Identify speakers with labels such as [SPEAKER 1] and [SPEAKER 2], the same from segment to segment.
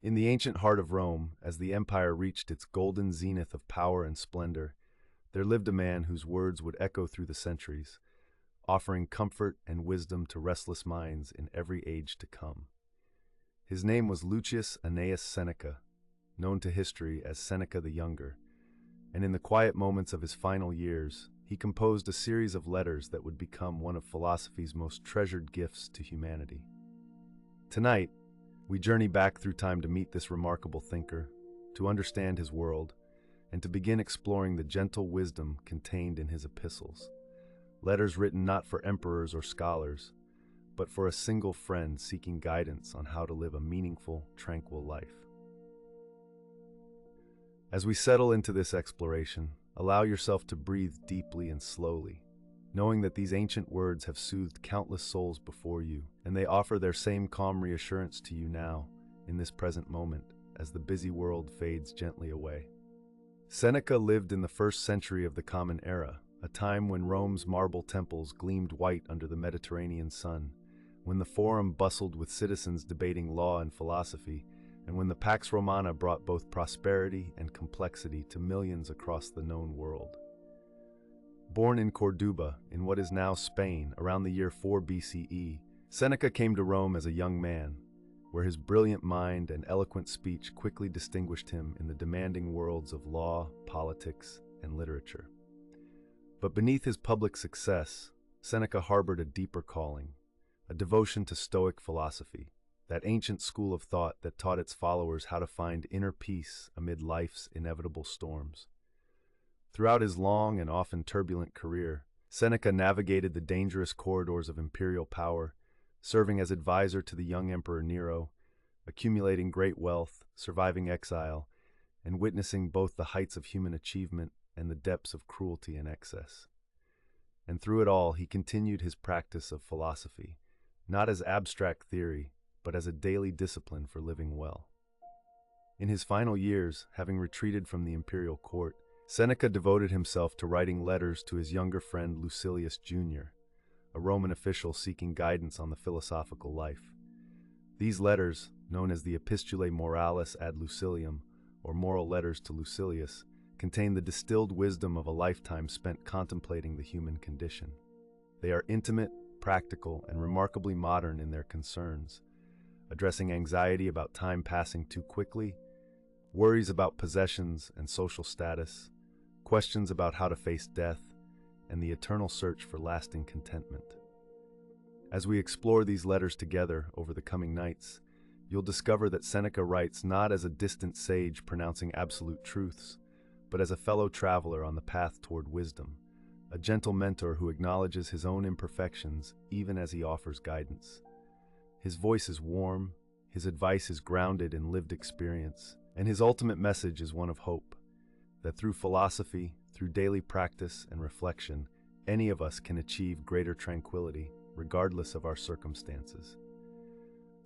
[SPEAKER 1] In the ancient heart of Rome, as the empire reached its golden zenith of power and splendor, there lived a man whose words would echo through the centuries, offering comfort and wisdom to restless minds in every age to come. His name was Lucius Annaeus Seneca, known to history as Seneca the Younger, and in the quiet moments of his final years, he composed a series of letters that would become one of philosophy's most treasured gifts to humanity. Tonight, we journey back through time to meet this remarkable thinker, to understand his world, and to begin exploring the gentle wisdom contained in his epistles. Letters written not for emperors or scholars, but for a single friend seeking guidance on how to live a meaningful, tranquil life. As we settle into this exploration, allow yourself to breathe deeply and slowly, knowing that these ancient words have soothed countless souls before you, and they offer their same calm reassurance to you now, in this present moment, as the busy world fades gently away. Seneca lived in the 1st century of the Common Era, a time when Rome's marble temples gleamed white under the Mediterranean sun, when the Forum bustled with citizens debating law and philosophy, and when the Pax Romana brought both prosperity and complexity to millions across the known world. Born in Corduba, in what is now Spain, around the year 4 BCE, Seneca came to Rome as a young man, where his brilliant mind and eloquent speech quickly distinguished him in the demanding worlds of law, politics, and literature. But beneath his public success, Seneca harbored a deeper calling, a devotion to Stoic philosophy, that ancient school of thought that taught its followers how to find inner peace amid life's inevitable storms. Throughout his long and often turbulent career, Seneca navigated the dangerous corridors of imperial power, serving as advisor to the young Emperor Nero, accumulating great wealth, surviving exile, and witnessing both the heights of human achievement and the depths of cruelty and excess. And through it all, he continued his practice of philosophy, not as abstract theory, but as a daily discipline for living well. In his final years, having retreated from the imperial court, Seneca devoted himself to writing letters to his younger friend Lucilius Jr., a Roman official seeking guidance on the philosophical life. These letters, known as the Epistulae Moralis ad Lucilium, or Moral Letters to Lucilius, contain the distilled wisdom of a lifetime spent contemplating the human condition. They are intimate, practical, and remarkably modern in their concerns, addressing anxiety about time passing too quickly, worries about possessions and social status, questions about how to face death, and the eternal search for lasting contentment. As we explore these letters together over the coming nights, you'll discover that Seneca writes not as a distant sage pronouncing absolute truths, but as a fellow traveler on the path toward wisdom, a gentle mentor who acknowledges his own imperfections even as he offers guidance. His voice is warm, his advice is grounded in lived experience, and his ultimate message is one of hope, that through philosophy, through daily practice and reflection, any of us can achieve greater tranquility, regardless of our circumstances.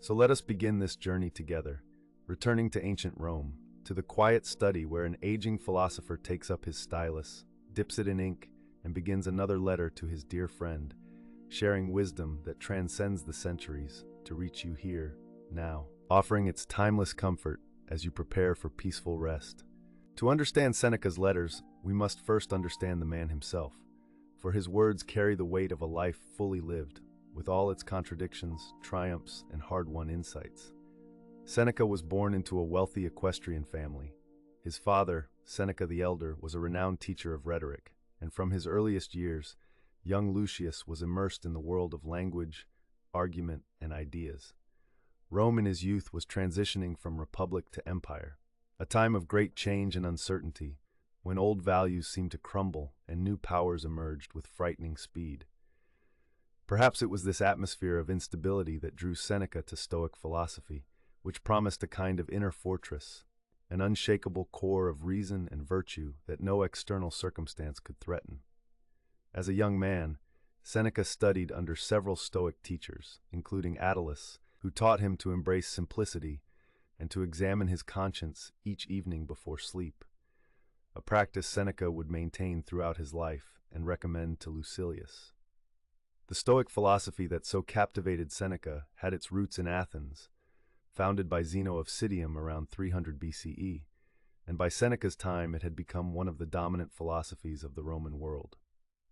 [SPEAKER 1] So let us begin this journey together, returning to ancient Rome, to the quiet study where an aging philosopher takes up his stylus, dips it in ink, and begins another letter to his dear friend, sharing wisdom that transcends the centuries to reach you here, now, offering its timeless comfort as you prepare for peaceful rest. To understand Seneca's letters, we must first understand the man himself, for his words carry the weight of a life fully lived, with all its contradictions, triumphs, and hard-won insights. Seneca was born into a wealthy equestrian family. His father, Seneca the Elder, was a renowned teacher of rhetoric, and from his earliest years, young Lucius was immersed in the world of language, argument, and ideas. Rome in his youth was transitioning from republic to empire, a time of great change and uncertainty, when old values seemed to crumble and new powers emerged with frightening speed. Perhaps it was this atmosphere of instability that drew Seneca to Stoic philosophy, which promised a kind of inner fortress, an unshakable core of reason and virtue that no external circumstance could threaten. As a young man, Seneca studied under several Stoic teachers, including Attalus, who taught him to embrace simplicity and to examine his conscience each evening before sleep, a practice Seneca would maintain throughout his life and recommend to Lucilius. The Stoic philosophy that so captivated Seneca had its roots in Athens, founded by Zeno of Citium around 300 BCE, and by Seneca's time it had become one of the dominant philosophies of the Roman world.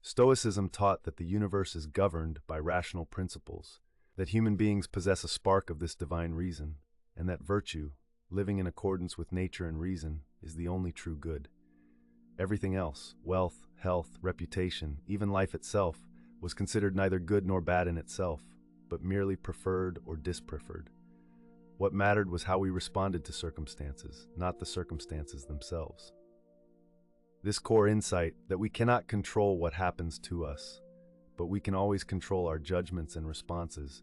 [SPEAKER 1] Stoicism taught that the universe is governed by rational principles, that human beings possess a spark of this divine reason, and that virtue, living in accordance with nature and reason, is the only true good. Everything else, wealth, health, reputation, even life itself, was considered neither good nor bad in itself, but merely preferred or dispreferred. What mattered was how we responded to circumstances, not the circumstances themselves. This core insight that we cannot control what happens to us, but we can always control our judgments and responses,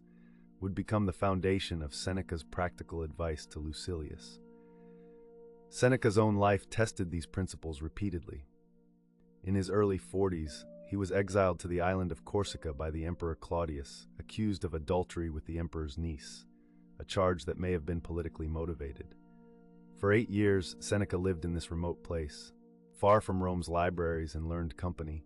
[SPEAKER 1] would become the foundation of Seneca's practical advice to Lucilius. Seneca's own life tested these principles repeatedly. In his early 40s, he was exiled to the island of Corsica by the Emperor Claudius, accused of adultery with the emperor's niece, a charge that may have been politically motivated. For 8 years, Seneca lived in this remote place, far from Rome's libraries and learned company,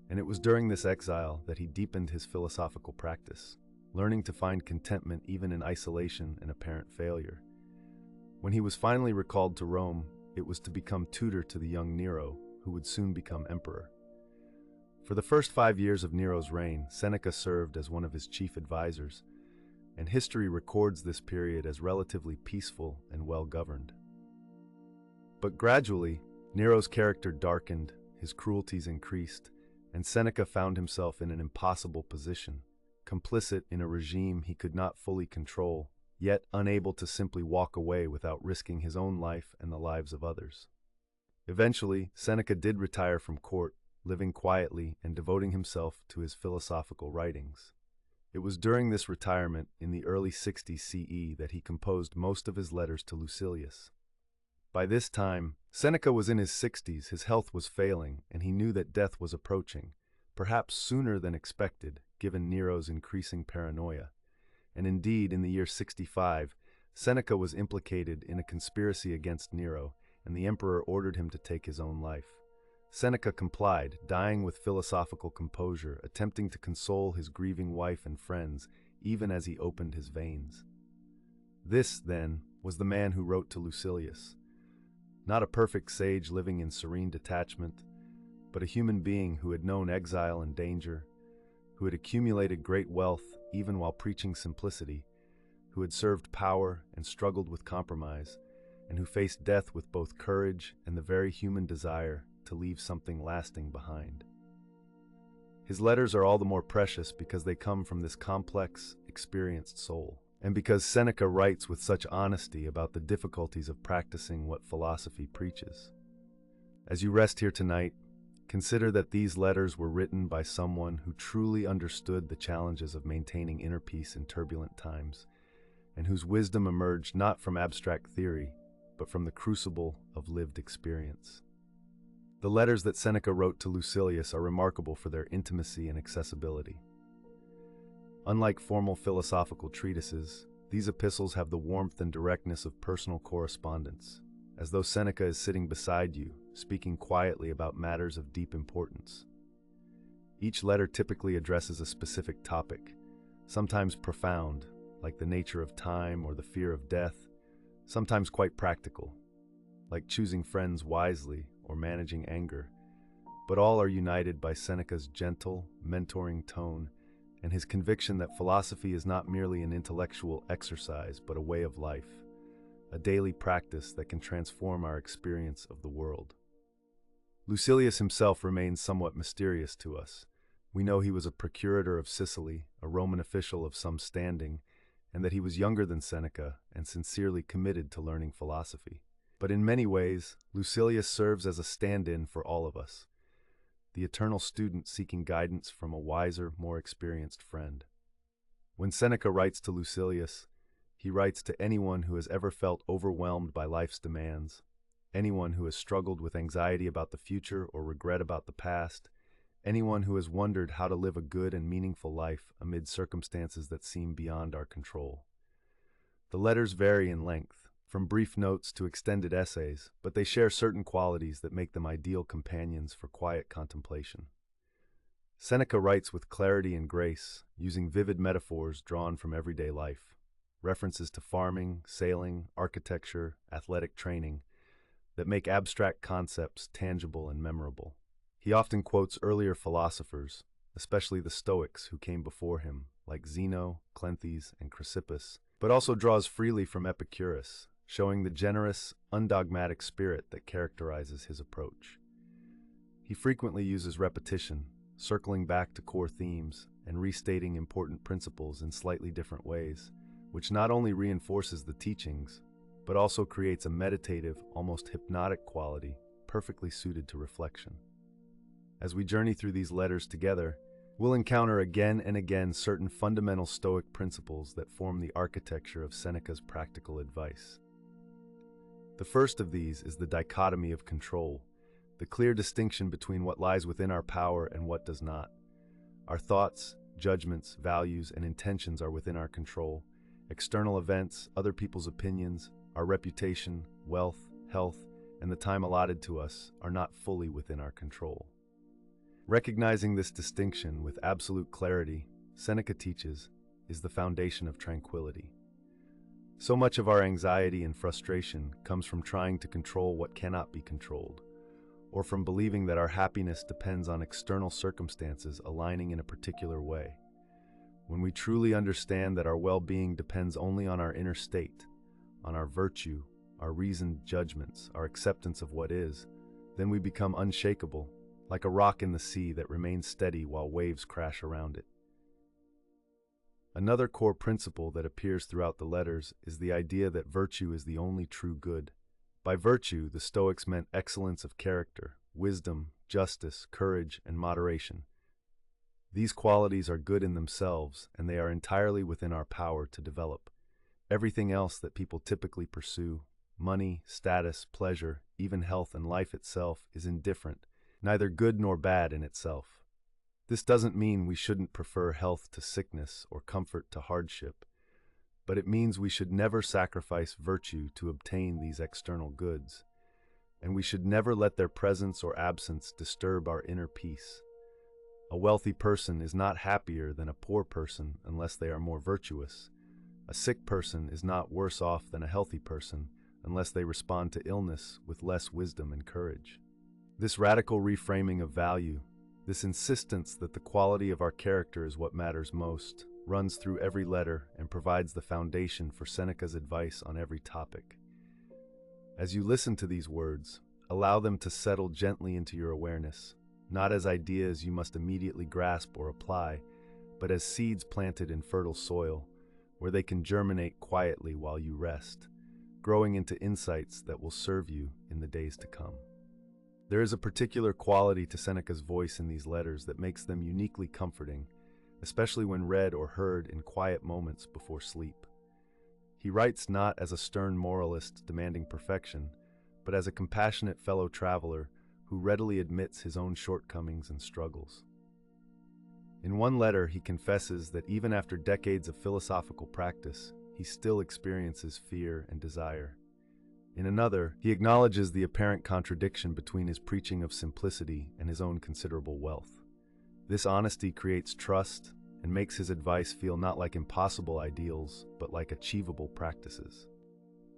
[SPEAKER 1] and it was during this exile that he deepened his philosophical practice, learning to find contentment even in isolation and apparent failure. When he was finally recalled to Rome, it was to become tutor to the young Nero, who would soon become emperor. For the first 5 years of Nero's reign, Seneca served as one of his chief advisors, and history records this period as relatively peaceful and well-governed. But gradually, Nero's character darkened, his cruelties increased, and Seneca found himself in an impossible position, complicit in a regime he could not fully control, yet unable to simply walk away without risking his own life and the lives of others. Eventually, Seneca did retire from court, living quietly and devoting himself to his philosophical writings. It was during this retirement, in the early 60s CE, that he composed most of his letters to Lucilius. By this time, Seneca was in his 60s, his health was failing, and he knew that death was approaching, perhaps sooner than expected, given Nero's increasing paranoia. And indeed, in the year 65, Seneca was implicated in a conspiracy against Nero, and the emperor ordered him to take his own life. Seneca complied, dying with philosophical composure, attempting to console his grieving wife and friends, even as he opened his veins. This, then, was the man who wrote to Lucilius. Not a perfect sage living in serene detachment, but a human being who had known exile and danger, who had accumulated great wealth even while preaching simplicity, who had served power and struggled with compromise, and who faced death with both courage and the very human desire to leave something lasting behind. His letters are all the more precious because they come from this complex, experienced soul, and because Seneca writes with such honesty about the difficulties of practicing what philosophy preaches. As you rest here tonight, consider that these letters were written by someone who truly understood the challenges of maintaining inner peace in turbulent times, and whose wisdom emerged not from abstract theory, but from the crucible of lived experience. The letters that Seneca wrote to Lucilius are remarkable for their intimacy and accessibility. Unlike formal philosophical treatises, these epistles have the warmth and directness of personal correspondence, as though Seneca is sitting beside you, speaking quietly about matters of deep importance. Each letter typically addresses a specific topic, sometimes profound, like the nature of time or the fear of death, sometimes quite practical, like choosing friends wisely or managing anger, but all are united by Seneca's gentle, mentoring tone and his conviction that philosophy is not merely an intellectual exercise but a way of life, a daily practice that can transform our experience of the world. Lucilius himself remains somewhat mysterious to us. We know he was a procurator of Sicily, a Roman official of some standing, and that he was younger than Seneca and sincerely committed to learning philosophy. But in many ways, Lucilius serves as a stand-in for all of us, the eternal student seeking guidance from a wiser, more experienced friend. When Seneca writes to Lucilius, he writes to anyone who has ever felt overwhelmed by life's demands, anyone who has struggled with anxiety about the future or regret about the past, anyone who has wondered how to live a good and meaningful life amid circumstances that seem beyond our control. The letters vary in length, from brief notes to extended essays, but they share certain qualities that make them ideal companions for quiet contemplation. Seneca writes with clarity and grace, using vivid metaphors drawn from everyday life. references to farming, sailing, architecture, athletic training, that make abstract concepts tangible and memorable. He often quotes earlier philosophers, especially the Stoics who came before him, like Zeno, Cleanthes, and Chrysippus, but also draws freely from Epicurus, showing the generous, undogmatic spirit that characterizes his approach. He frequently uses repetition, circling back to core themes and restating important principles in slightly different ways, which not only reinforces the teachings, but also creates a meditative, almost hypnotic quality perfectly suited to reflection. As we journey through these letters together, we'll encounter again and again certain fundamental Stoic principles that form the architecture of Seneca's practical advice. The first of these is the dichotomy of control, the clear distinction between what lies within our power and what does not. Our thoughts, judgments, values, and intentions are within our control. External events, other people's opinions, our reputation, wealth, health, and the time allotted to us are not fully within our control. Recognizing this distinction with absolute clarity, Seneca teaches, is the foundation of tranquility. So much of our anxiety and frustration comes from trying to control what cannot be controlled, or from believing that our happiness depends on external circumstances aligning in a particular way. When we truly understand that our well-being depends only on our inner state, on our virtue, our reasoned judgments, our acceptance of what is, then we become unshakable, like a rock in the sea that remains steady while waves crash around it. Another core principle that appears throughout the letters is the idea that virtue is the only true good. By virtue, the Stoics meant excellence of character, wisdom, justice, courage, and moderation. These qualities are good in themselves, and they are entirely within our power to develop. Everything else that people typically pursue, money, status, pleasure, even health and life itself, is indifferent, neither good nor bad in itself. This doesn't mean we shouldn't prefer health to sickness or comfort to hardship, but it means we should never sacrifice virtue to obtain these external goods, and we should never let their presence or absence disturb our inner peace. A wealthy person is not happier than a poor person unless they are more virtuous. A sick person is not worse off than a healthy person unless they respond to illness with less wisdom and courage. This radical reframing of value, this insistence that the quality of our character is what matters most, runs through every letter and provides the foundation for Seneca's advice on every topic. As you listen to these words, allow them to settle gently into your awareness, not as ideas you must immediately grasp or apply, but as seeds planted in fertile soil, where they can germinate quietly while you rest, growing into insights that will serve you in the days to come. There is a particular quality to Seneca's voice in these letters that makes them uniquely comforting, especially when read or heard in quiet moments before sleep. He writes not as a stern moralist demanding perfection, but as a compassionate fellow traveler who readily admits his own shortcomings and struggles. In one letter, he confesses that even after decades of philosophical practice, he still experiences fear and desire. In another, he acknowledges the apparent contradiction between his preaching of simplicity and his own considerable wealth. This honesty creates trust and makes his advice feel not like impossible ideals, but like achievable practices.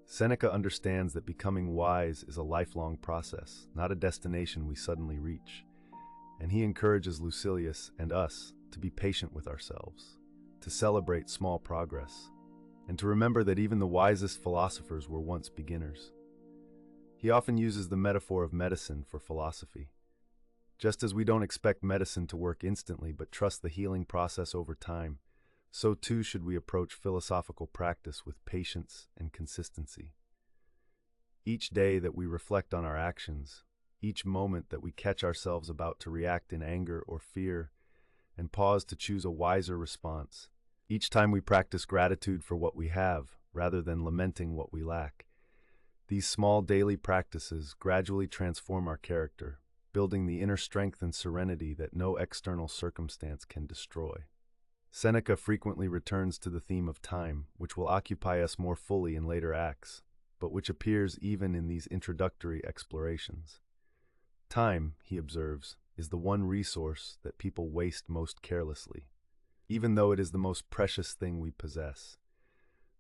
[SPEAKER 1] Seneca understands that becoming wise is a lifelong process, not a destination we suddenly reach, and he encourages Lucilius and us to be patient with ourselves, to celebrate small progress, and to remember that even the wisest philosophers were once beginners. He often uses the metaphor of medicine for philosophy. Just as we don't expect medicine to work instantly but trust the healing process over time, so too should we approach philosophical practice with patience and consistency. Each day that we reflect on our actions, each moment that we catch ourselves about to react in anger or fear, and pause to choose a wiser response, each time we practice gratitude for what we have, rather than lamenting what we lack, these small daily practices gradually transform our character, building the inner strength and serenity that no external circumstance can destroy. Seneca frequently returns to the theme of time, which will occupy us more fully in later acts, but which appears even in these introductory explorations. Time, he observes, is the one resource that people waste most carelessly, even though it is the most precious thing we possess.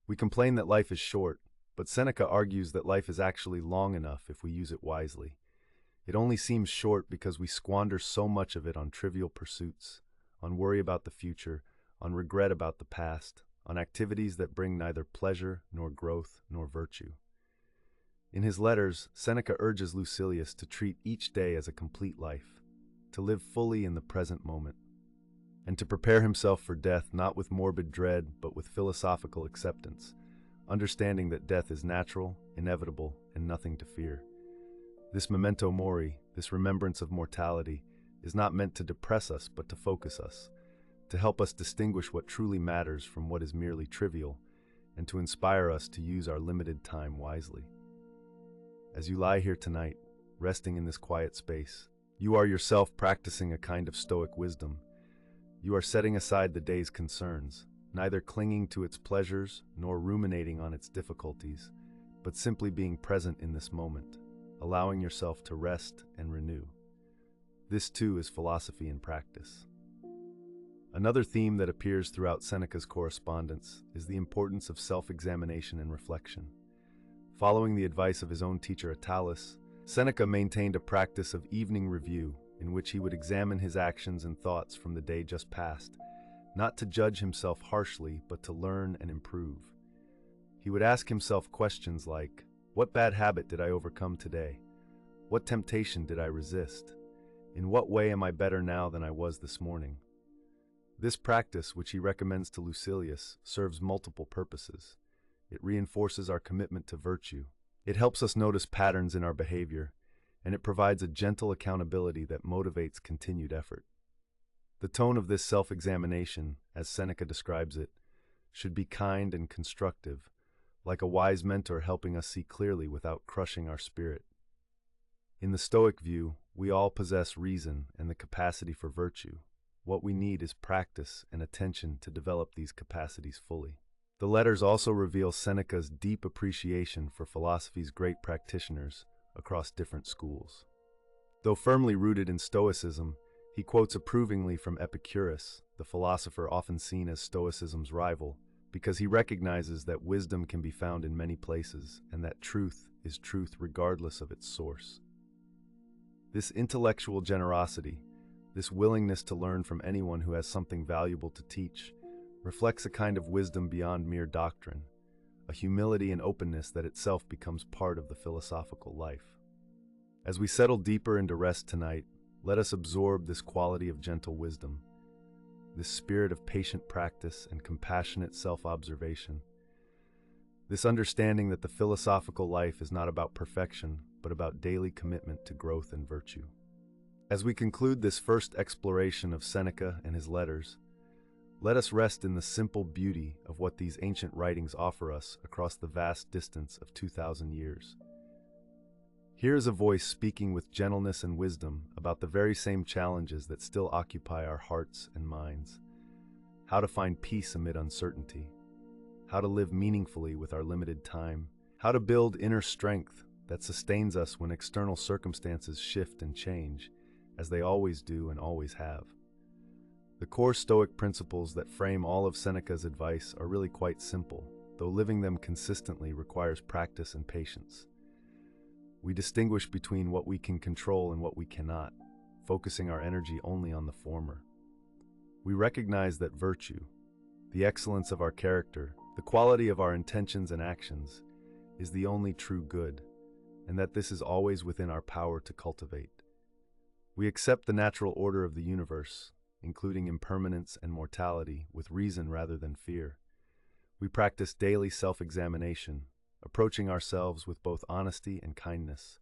[SPEAKER 1] We complain that life is short, but Seneca argues that life is actually long enough if we use it wisely. It only seems short because we squander so much of it on trivial pursuits, on worry about the future, on regret about the past, on activities that bring neither pleasure nor growth nor virtue. In his letters, Seneca urges Lucilius to treat each day as a complete life, to live fully in the present moment, and to prepare himself for death not with morbid dread but with philosophical acceptance, understanding that death is natural, inevitable, and nothing to fear. This memento mori, this remembrance of mortality, is not meant to depress us but to focus us, to help us distinguish what truly matters from what is merely trivial, and to inspire us to use our limited time wisely. As you lie here tonight, resting in this quiet space, you are yourself practicing a kind of Stoic wisdom. You are setting aside the day's concerns, neither clinging to its pleasures nor ruminating on its difficulties, but simply being present in this moment, allowing yourself to rest and renew. This too is philosophy in practice. Another theme that appears throughout Seneca's correspondence is the importance of self-examination and reflection. Following the advice of his own teacher Attalus, Seneca maintained a practice of evening review in which he would examine his actions and thoughts from the day just past, not to judge himself harshly, but to learn and improve. He would ask himself questions like, what bad habit did I overcome today? What temptation did I resist? In what way am I better now than I was this morning? This practice, which he recommends to Lucilius, serves multiple purposes. It reinforces our commitment to virtue. It helps us notice patterns in our behavior, and it provides a gentle accountability that motivates continued effort. The tone of this self-examination, as Seneca describes it, should be kind and constructive, like a wise mentor helping us see clearly without crushing our spirit. In the Stoic view, we all possess reason and the capacity for virtue. What we need is practice and attention to develop these capacities fully. The letters also reveal Seneca's deep appreciation for philosophy's great practitioners across different schools. Though firmly rooted in Stoicism, he quotes approvingly from Epicurus, the philosopher often seen as Stoicism's rival, because he recognizes that wisdom can be found in many places and that truth is truth regardless of its source. This intellectual generosity, this willingness to learn from anyone who has something valuable to teach, reflects a kind of wisdom beyond mere doctrine, a humility and openness that itself becomes part of the philosophical life. As we settle deeper into rest tonight, let us absorb this quality of gentle wisdom, this spirit of patient practice and compassionate self-observation, this understanding that the philosophical life is not about perfection, but about daily commitment to growth and virtue. As we conclude this first exploration of Seneca and his letters, let us rest in the simple beauty of what these ancient writings offer us across the vast distance of 2,000 years. Here is a voice speaking with gentleness and wisdom about the very same challenges that still occupy our hearts and minds. How to find peace amid uncertainty, how to live meaningfully with our limited time, how to build inner strength that sustains us when external circumstances shift and change, as they always do and always have. The core Stoic principles that frame all of Seneca's advice are really quite simple, though living them consistently requires practice and patience. We distinguish between what we can control and what we cannot, focusing our energy only on the former. We recognize that virtue, the excellence of our character, the quality of our intentions and actions, is the only true good, and that this is always within our power to cultivate. We accept the natural order of the universe, including impermanence and mortality, with reason rather than fear. We practice daily self-examination, approaching ourselves with both honesty and kindness.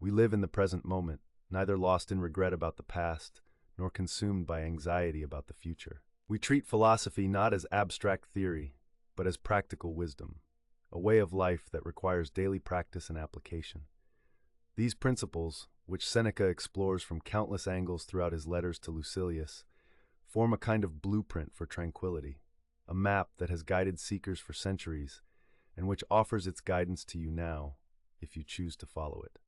[SPEAKER 1] We live in the present moment, neither lost in regret about the past, nor consumed by anxiety about the future. We treat philosophy not as abstract theory, but as practical wisdom, a way of life that requires daily practice and application. These principles, which Seneca explores from countless angles throughout his letters to Lucilius, form a kind of blueprint for tranquility, a map that has guided seekers for centuries, and which offers its guidance to you now, if you choose to follow it.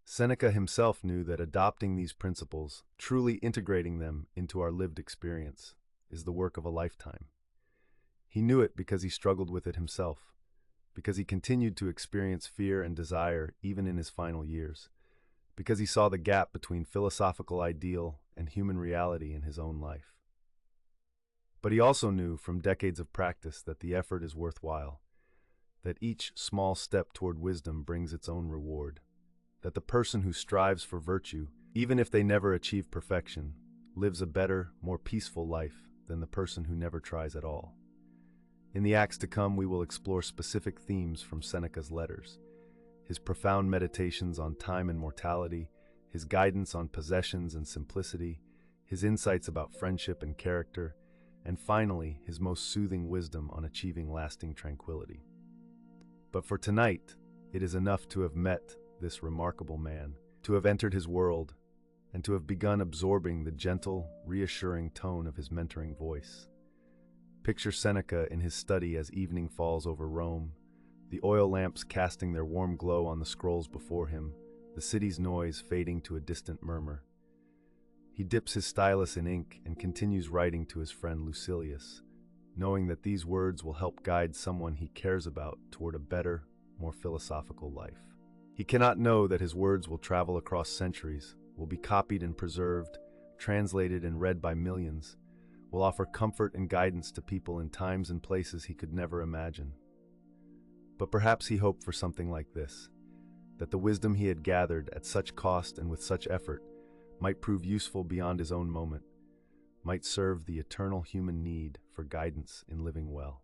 [SPEAKER 1] Seneca himself knew that adopting these principles, truly integrating them into our lived experience, is the work of a lifetime. He knew it because he struggled with it himself, because he continued to experience fear and desire even in his final years, because he saw the gap between philosophical ideal and human reality in his own life. But he also knew from decades of practice that the effort is worthwhile, that each small step toward wisdom brings its own reward, that the person who strives for virtue, even if they never achieve perfection, lives a better, more peaceful life than the person who never tries at all. In the acts to come, we will explore specific themes from Seneca's letters, his profound meditations on time and mortality, his guidance on possessions and simplicity, his insights about friendship and character, and finally, his most soothing wisdom on achieving lasting tranquility. But for tonight, it is enough to have met this remarkable man, to have entered his world, and to have begun absorbing the gentle, reassuring tone of his mentoring voice. Picture Seneca in his study as evening falls over Rome, the oil lamps casting their warm glow on the scrolls before him, the city's noise fading to a distant murmur. He dips his stylus in ink and continues writing to his friend Lucilius, knowing that these words will help guide someone he cares about toward a better, more philosophical life. He cannot know that his words will travel across centuries, will be copied and preserved, translated and read by millions, will offer comfort and guidance to people in times and places he could never imagine. But perhaps he hoped for something like this, that the wisdom he had gathered at such cost and with such effort might prove useful beyond his own moment, might serve the eternal human need for guidance in living well.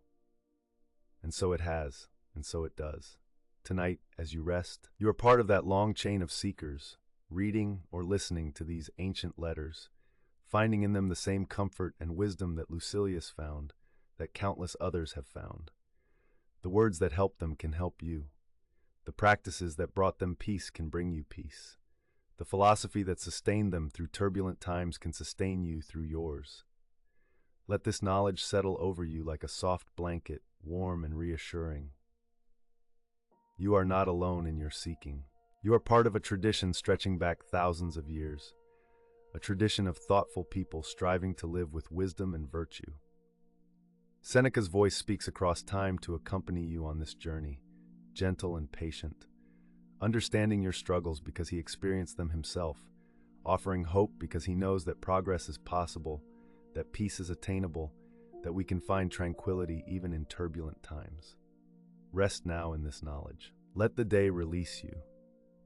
[SPEAKER 1] And so it has, and so it does. Tonight, as you rest, you are part of that long chain of seekers, reading or listening to these ancient letters, finding in them the same comfort and wisdom that Lucilius found, that countless others have found. The words that help them can help you. The practices that brought them peace can bring you peace. The philosophy that sustained them through turbulent times can sustain you through yours. Let this knowledge settle over you like a soft blanket, warm and reassuring. You are not alone in your seeking. You are part of a tradition stretching back thousands of years, a tradition of thoughtful people striving to live with wisdom and virtue. Seneca's voice speaks across time to accompany you on this journey, gentle and patient, understanding your struggles because he experienced them himself, offering hope because he knows that progress is possible, that peace is attainable, that we can find tranquility even in turbulent times. Rest now in this knowledge. Let the day release you.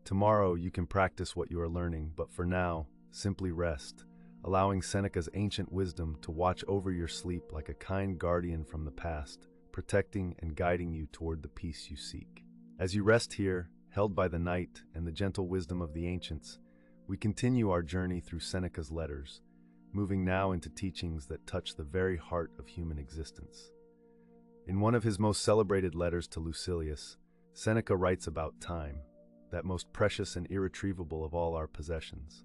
[SPEAKER 1] Tomorrow you can practice what you are learning, but for now, simply rest, allowing Seneca's ancient wisdom to watch over your sleep like a kind guardian from the past, protecting and guiding you toward the peace you seek. As you rest here, held by the night and the gentle wisdom of the ancients, we continue our journey through Seneca's letters, moving now into teachings that touch the very heart of human existence. In one of his most celebrated letters to Lucilius, Seneca writes about time, that most precious and irretrievable of all our possessions.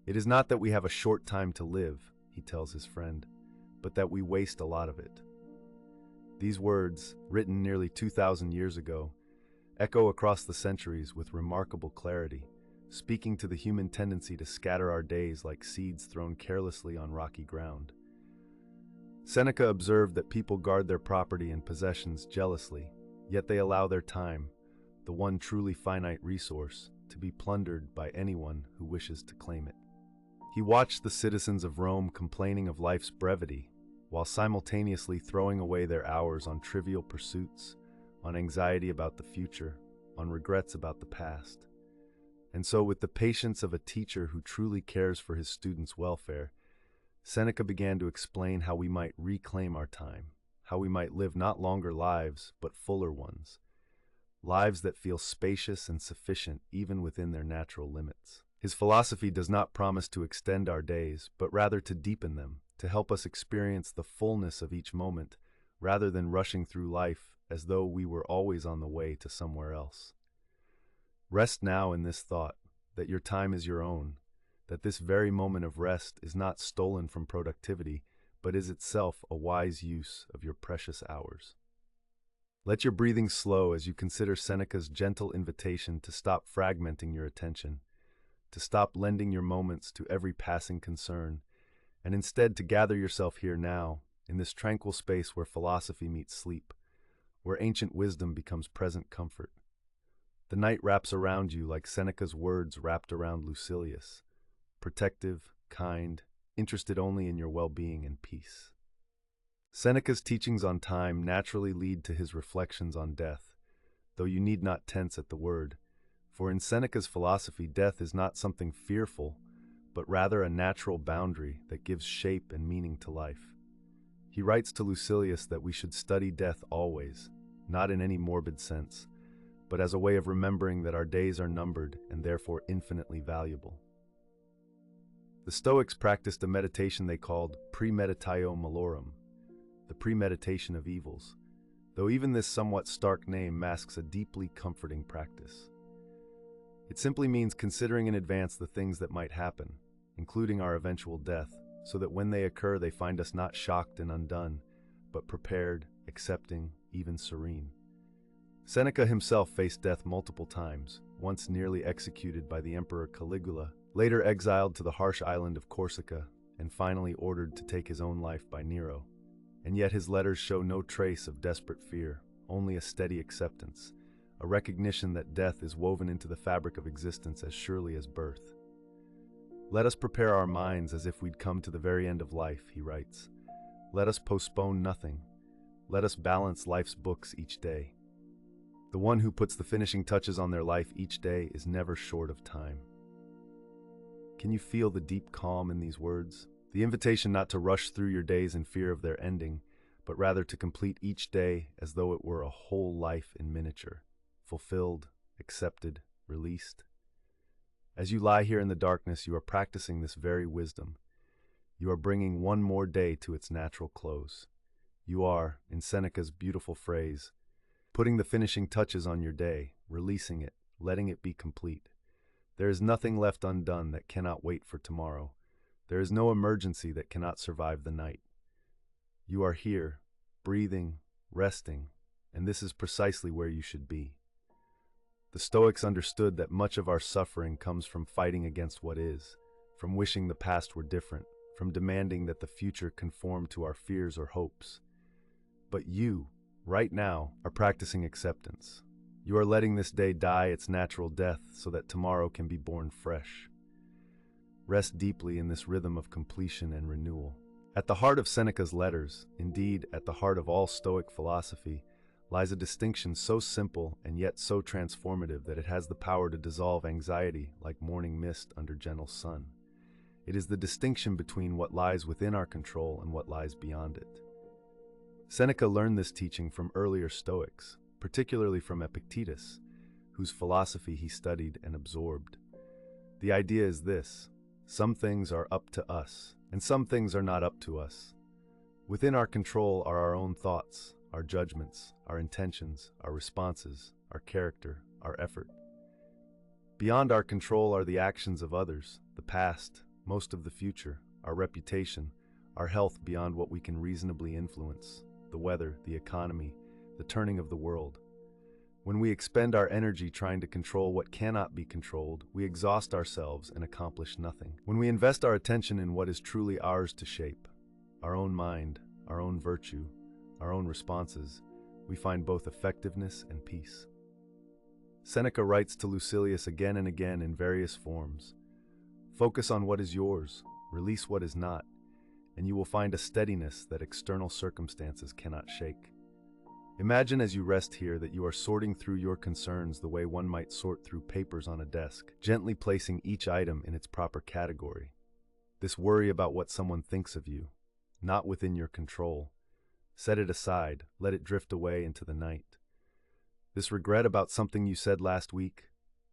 [SPEAKER 1] It is not that we have a short time to live, he tells his friend, but that we waste a lot of it. These words, written nearly 2,000 years ago, echo across the centuries with remarkable clarity, speaking to the human tendency to scatter our days like seeds thrown carelessly on rocky ground. Seneca observed that people guard their property and possessions jealously, yet they allow their time, the one truly finite resource, to be plundered by anyone who wishes to claim it. He watched the citizens of Rome complaining of life's brevity, while simultaneously throwing away their hours on trivial pursuits, on anxiety about the future, on regrets about the past. And so, with the patience of a teacher who truly cares for his students' welfare, Seneca began to explain how we might reclaim our time, how we might live not longer lives, but fuller ones, lives that feel spacious and sufficient even within their natural limits. His philosophy does not promise to extend our days, but rather to deepen them, to help us experience the fullness of each moment, rather than rushing through life as though we were always on the way to somewhere else. Rest now in this thought, that your time is your own, that this very moment of rest is not stolen from productivity, but is itself a wise use of your precious hours. Let your breathing slow as you consider Seneca's gentle invitation to stop fragmenting your attention, to stop lending your moments to every passing concern, and instead to gather yourself here now, in this tranquil space where philosophy meets sleep, where ancient wisdom becomes present comfort. The night wraps around you like Seneca's words wrapped around Lucilius, protective, kind, interested only in your well-being and peace. Seneca's teachings on time naturally lead to his reflections on death, though you need not tense at the word, for in Seneca's philosophy death is not something fearful, but rather a natural boundary that gives shape and meaning to life. He writes to Lucilius that we should study death always, not in any morbid sense, but as a way of remembering that our days are numbered and therefore infinitely valuable. The Stoics practiced a meditation they called premeditatio malorum, the premeditation of evils, though even this somewhat stark name masks a deeply comforting practice. It simply means considering in advance the things that might happen, including our eventual death, so that when they occur they find us not shocked and undone, but prepared, accepting, even serene. Seneca himself faced death multiple times, once nearly executed by the Emperor Caligula, later exiled to the harsh island of Corsica, and finally ordered to take his own life by Nero. And yet his letters show no trace of desperate fear, only a steady acceptance, a recognition that death is woven into the fabric of existence as surely as birth. Let us prepare our minds as if we'd come to the very end of life, he writes. Let us postpone nothing. Let us balance life's books each day. The one who puts the finishing touches on their life each day is never short of time. Can you feel the deep calm in these words? The invitation not to rush through your days in fear of their ending, but rather to complete each day as though it were a whole life in miniature, fulfilled, accepted, released. As you lie here in the darkness, you are practicing this very wisdom. You are bringing one more day to its natural close. You are, in Seneca's beautiful phrase, putting the finishing touches on your day, releasing it, letting it be complete. There is nothing left undone that cannot wait for tomorrow. There is no emergency that cannot survive the night. You are here, breathing, resting, and this is precisely where you should be. The Stoics understood that much of our suffering comes from fighting against what is, from wishing the past were different, from demanding that the future conform to our fears or hopes. But you, right now, are practicing acceptance. You are letting this day die its natural death so that tomorrow can be born fresh. Rest deeply in this rhythm of completion and renewal. At the heart of Seneca's letters, indeed at the heart of all Stoic philosophy, lies a distinction so simple and yet so transformative that it has the power to dissolve anxiety like morning mist under gentle sun. It is the distinction between what lies within our control and what lies beyond it. Seneca learned this teaching from earlier Stoics, particularly from Epictetus, whose philosophy he studied and absorbed. The idea is this: some things are up to us, and some things are not up to us. Within our control are our own thoughts, our judgments, our intentions, our responses, our character, our effort. Beyond our control are the actions of others, the past, most of the future, our reputation, our health beyond what we can reasonably influence, the weather, the economy, the turning of the world. When we expend our energy trying to control what cannot be controlled, we exhaust ourselves and accomplish nothing. When we invest our attention in what is truly ours to shape, our own mind, our own virtue, our own responses, we find both effectiveness and peace. Seneca writes to Lucilius again and again in various forms. Focus on what is yours, release what is not, and you will find a steadiness that external circumstances cannot shake. Imagine as you rest here that you are sorting through your concerns the way one might sort through papers on a desk, gently placing each item in its proper category. This worry about what someone thinks of you, not within your control. Set it aside, let it drift away into the night. This regret about something you said last week,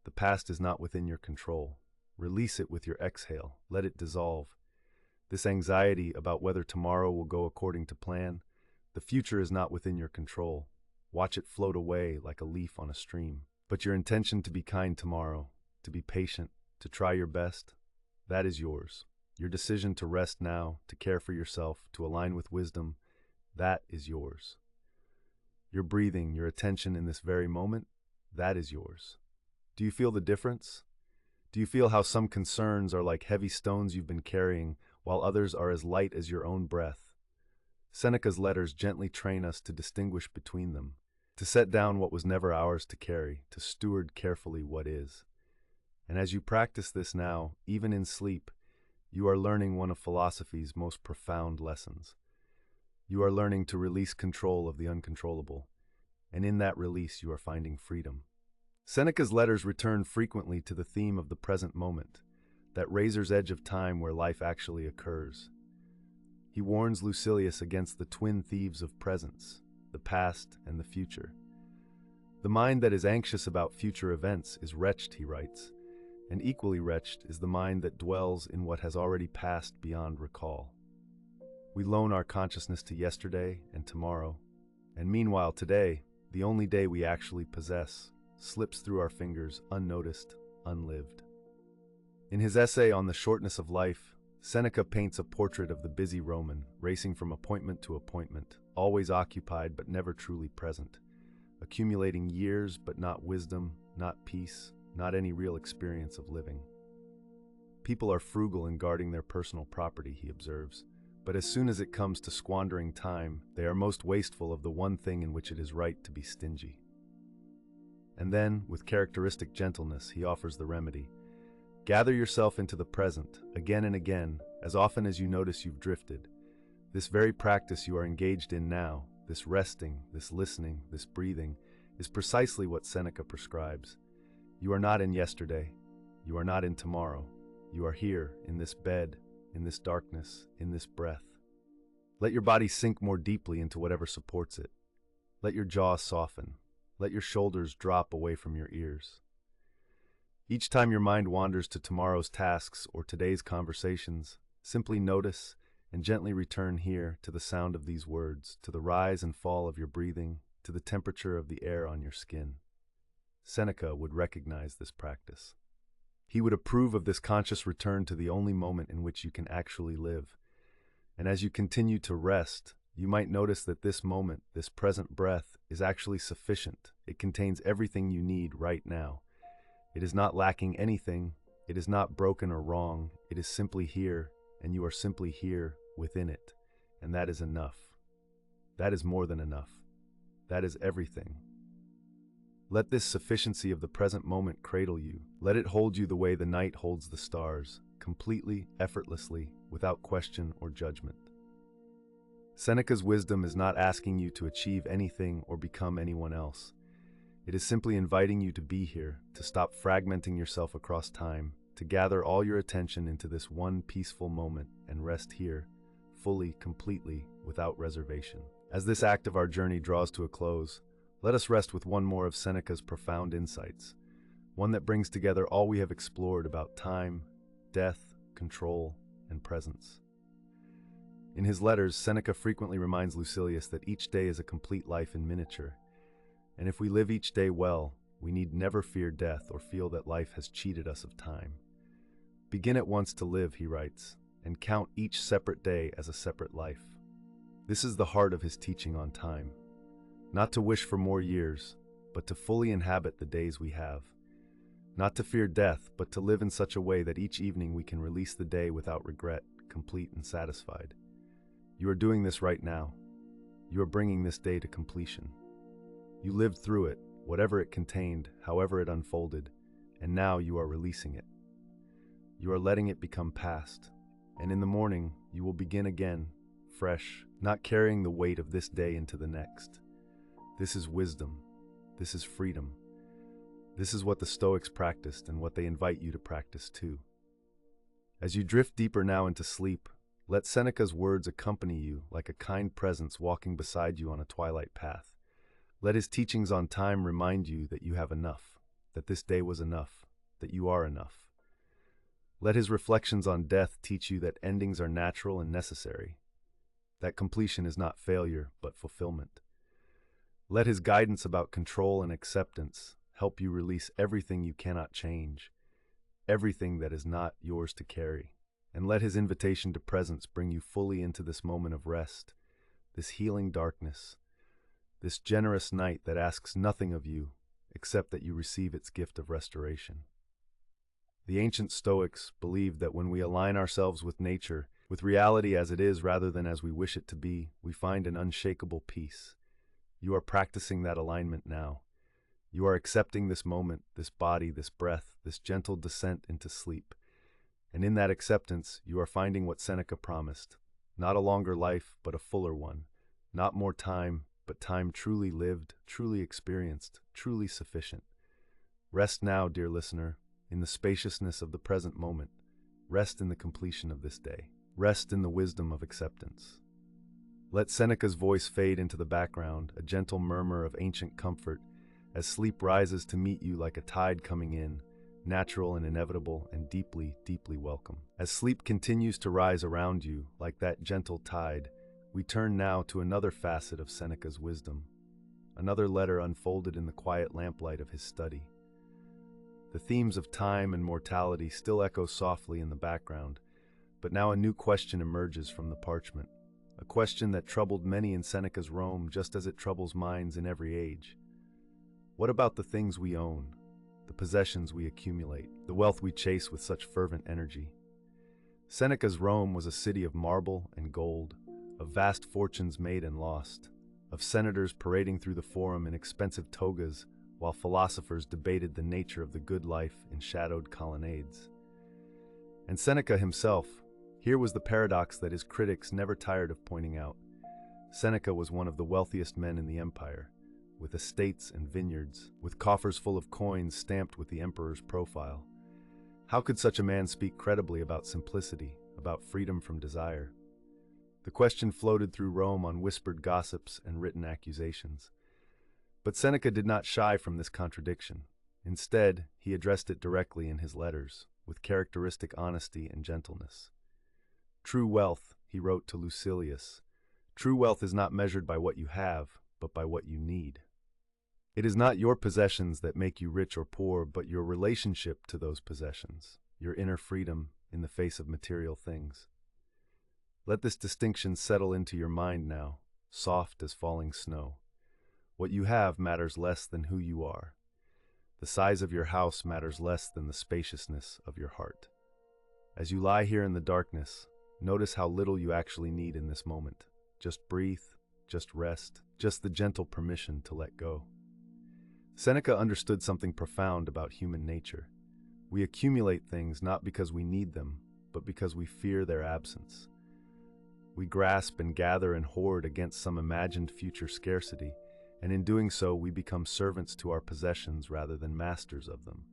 [SPEAKER 1] the past is not within your control. Release it with your exhale, let it dissolve. This anxiety about whether tomorrow will go according to plan, the future is not within your control. Watch it float away like a leaf on a stream. But your intention to be kind tomorrow, to be patient, to try your best, that is yours. Your decision to rest now, to care for yourself, to align with wisdom, that is yours. Your breathing, your attention in this very moment, that is yours. Do you feel the difference? Do you feel how some concerns are like heavy stones you've been carrying, while others are as light as your own breath? Seneca's letters gently train us to distinguish between them, to set down what was never ours to carry, to steward carefully what is. And as you practice this now, even in sleep, you are learning one of philosophy's most profound lessons. You are learning to release control of the uncontrollable, and in that release you are finding freedom. Seneca's letters return frequently to the theme of the present moment, that razor's edge of time where life actually occurs. He warns Lucilius against the twin thieves of presence, the past and the future. The mind that is anxious about future events is wretched, he writes, and equally wretched is the mind that dwells in what has already passed beyond recall. We loan our consciousness to yesterday and tomorrow, and meanwhile today, the only day we actually possess, slips through our fingers unnoticed, unlived. In his essay on the shortness of life, Seneca paints a portrait of the busy Roman, racing from appointment to appointment, always occupied but never truly present, accumulating years but not wisdom, not peace, not any real experience of living. People are frugal in guarding their personal property, he observes, but as soon as it comes to squandering time, they are most wasteful of the one thing in which it is right to be stingy. And then, with characteristic gentleness, he offers the remedy. Gather yourself into the present, again and again, as often as you notice you've drifted. This very practice you are engaged in now, this resting, this listening, this breathing, is precisely what Seneca prescribes. You are not in yesterday. You are not in tomorrow. You are here, in this bed, in this darkness, in this breath. Let your body sink more deeply into whatever supports it. Let your jaw soften. Let your shoulders drop away from your ears. Each time your mind wanders to tomorrow's tasks or today's conversations, simply notice and gently return here to the sound of these words, to the rise and fall of your breathing, to the temperature of the air on your skin. Seneca would recognize this practice. He would approve of this conscious return to the only moment in which you can actually live. And as you continue to rest, you might notice that this moment, this present breath, is actually sufficient. It contains everything you need right now. It is not lacking anything. It is not broken or wrong. It is simply here, and you are simply here within it. And that is enough. That is more than enough. That is everything. Let this sufficiency of the present moment cradle you. Let it hold you the way the night holds the stars, completely, effortlessly, without question or judgment. Seneca's wisdom is not asking you to achieve anything or become anyone else. It is simply inviting you to be here, to stop fragmenting yourself across time, to gather all your attention into this one peaceful moment and rest here, fully, completely, without reservation. As this act of our journey draws to a close, let us rest with one more of Seneca's profound insights, one that brings together all we have explored about time, death, control, and presence. In his letters, Seneca frequently reminds Lucilius that each day is a complete life in miniature, and if we live each day well, we need never fear death or feel that life has cheated us of time. Begin at once to live, he writes, and count each separate day as a separate life. This is the heart of his teaching on time. Not to wish for more years, but to fully inhabit the days we have. Not to fear death, but to live in such a way that each evening we can release the day without regret, complete and satisfied. You are doing this right now. You are bringing this day to completion. You lived through it, whatever it contained, however it unfolded, and now you are releasing it. You are letting it become past, and in the morning you will begin again, fresh, not carrying the weight of this day into the next. This is wisdom. This is freedom. This is what the Stoics practiced and what they invite you to practice too. As you drift deeper now into sleep, let Seneca's words accompany you like a kind presence walking beside you on a twilight path. Let his teachings on time remind you that you have enough, that this day was enough, that you are enough. Let his reflections on death teach you that endings are natural and necessary, that completion is not failure, but fulfillment. Let his guidance about control and acceptance help you release everything you cannot change, everything that is not yours to carry. And let his invitation to presence bring you fully into this moment of rest, this healing darkness, this generous night that asks nothing of you except that you receive its gift of restoration. The ancient Stoics believed that when we align ourselves with nature, With reality as it is rather than as we wish it to be, we find an unshakable peace. You are practicing that alignment now. You are accepting this moment, this body, this breath, this gentle descent into sleep. And in that acceptance, you are finding what Seneca promised. Not a longer life, but a fuller one. Not more time, but time truly lived, truly experienced, truly sufficient. Rest now, dear listener, in the spaciousness of the present moment. Rest in the completion of this day. Rest in the wisdom of acceptance. Let Seneca's voice fade into the background, a gentle murmur of ancient comfort, as sleep rises to meet you like a tide coming in, natural and inevitable and deeply, deeply welcome. As sleep continues to rise around you, like that gentle tide, we turn now to another facet of Seneca's wisdom, another letter unfolded in the quiet lamplight of his study. The themes of time and mortality still echo softly in the background, but now a new question emerges from the parchment, a question that troubled many in Seneca's Rome just as it troubles minds in every age. What about the things we own, the possessions we accumulate, the wealth we chase with such fervent energy? Seneca's Rome was a city of marble and gold, of vast fortunes made and lost, of senators parading through the forum in expensive togas while philosophers debated the nature of the good life in shadowed colonnades. And Seneca himself, here was the paradox that his critics never tired of pointing out. Seneca was one of the wealthiest men in the empire, with estates and vineyards, with coffers full of coins stamped with the emperor's profile. How could such a man speak credibly about simplicity, about freedom from desire? The question floated through Rome on whispered gossips and written accusations. But Seneca did not shy from this contradiction. Instead, he addressed it directly in his letters, with characteristic honesty and gentleness. True wealth, he wrote to Lucilius, true wealth is not measured by what you have, but by what you need. It is not your possessions that make you rich or poor, but your relationship to those possessions, your inner freedom in the face of material things. Let this distinction settle into your mind now, soft as falling snow. What you have matters less than who you are. The size of your house matters less than the spaciousness of your heart. As you lie here in the darkness, notice how little you actually need in this moment. Just breathe, just rest, just the gentle permission to let go. Seneca understood something profound about human nature. We accumulate things not because we need them, but because we fear their absence. We grasp and gather and hoard against some imagined future scarcity, and in doing so we become servants to our possessions rather than masters of them.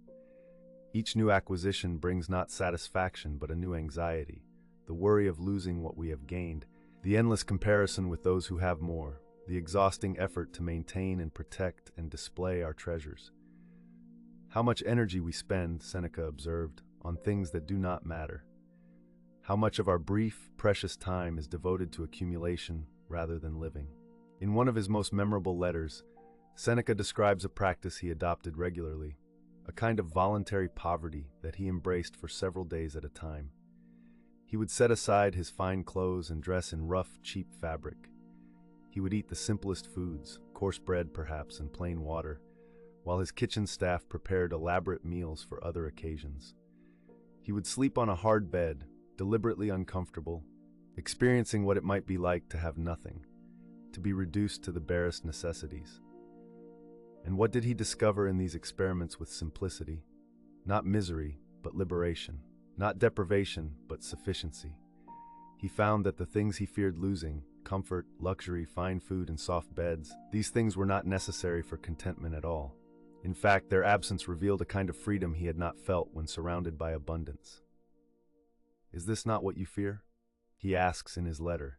[SPEAKER 1] Each new acquisition brings not satisfaction but a new anxiety, the worry of losing what we have gained, the endless comparison with those who have more, the exhausting effort to maintain and protect and display our treasures. How much energy we spend, Seneca observed, on things that do not matter. How much of our brief, precious time is devoted to accumulation rather than living. In one of his most memorable letters, Seneca describes a practice he adopted regularly, a kind of voluntary poverty that he embraced for several days at a time. He would set aside his fine clothes and dress in rough, cheap fabric. He would eat the simplest foods, coarse bread perhaps and plain water, while his kitchen staff prepared elaborate meals for other occasions. He would sleep on a hard bed, deliberately uncomfortable, experiencing what it might be like to have nothing, to be reduced to the barest necessities. And what did he discover in these experiments with simplicity? Not misery, but liberation. Not deprivation, but sufficiency. He found that the things he feared losing, comfort, luxury, fine food, and soft beds, these things were not necessary for contentment at all. In fact, their absence revealed a kind of freedom he had not felt when surrounded by abundance. Is this not what you fear? He asks in his letter.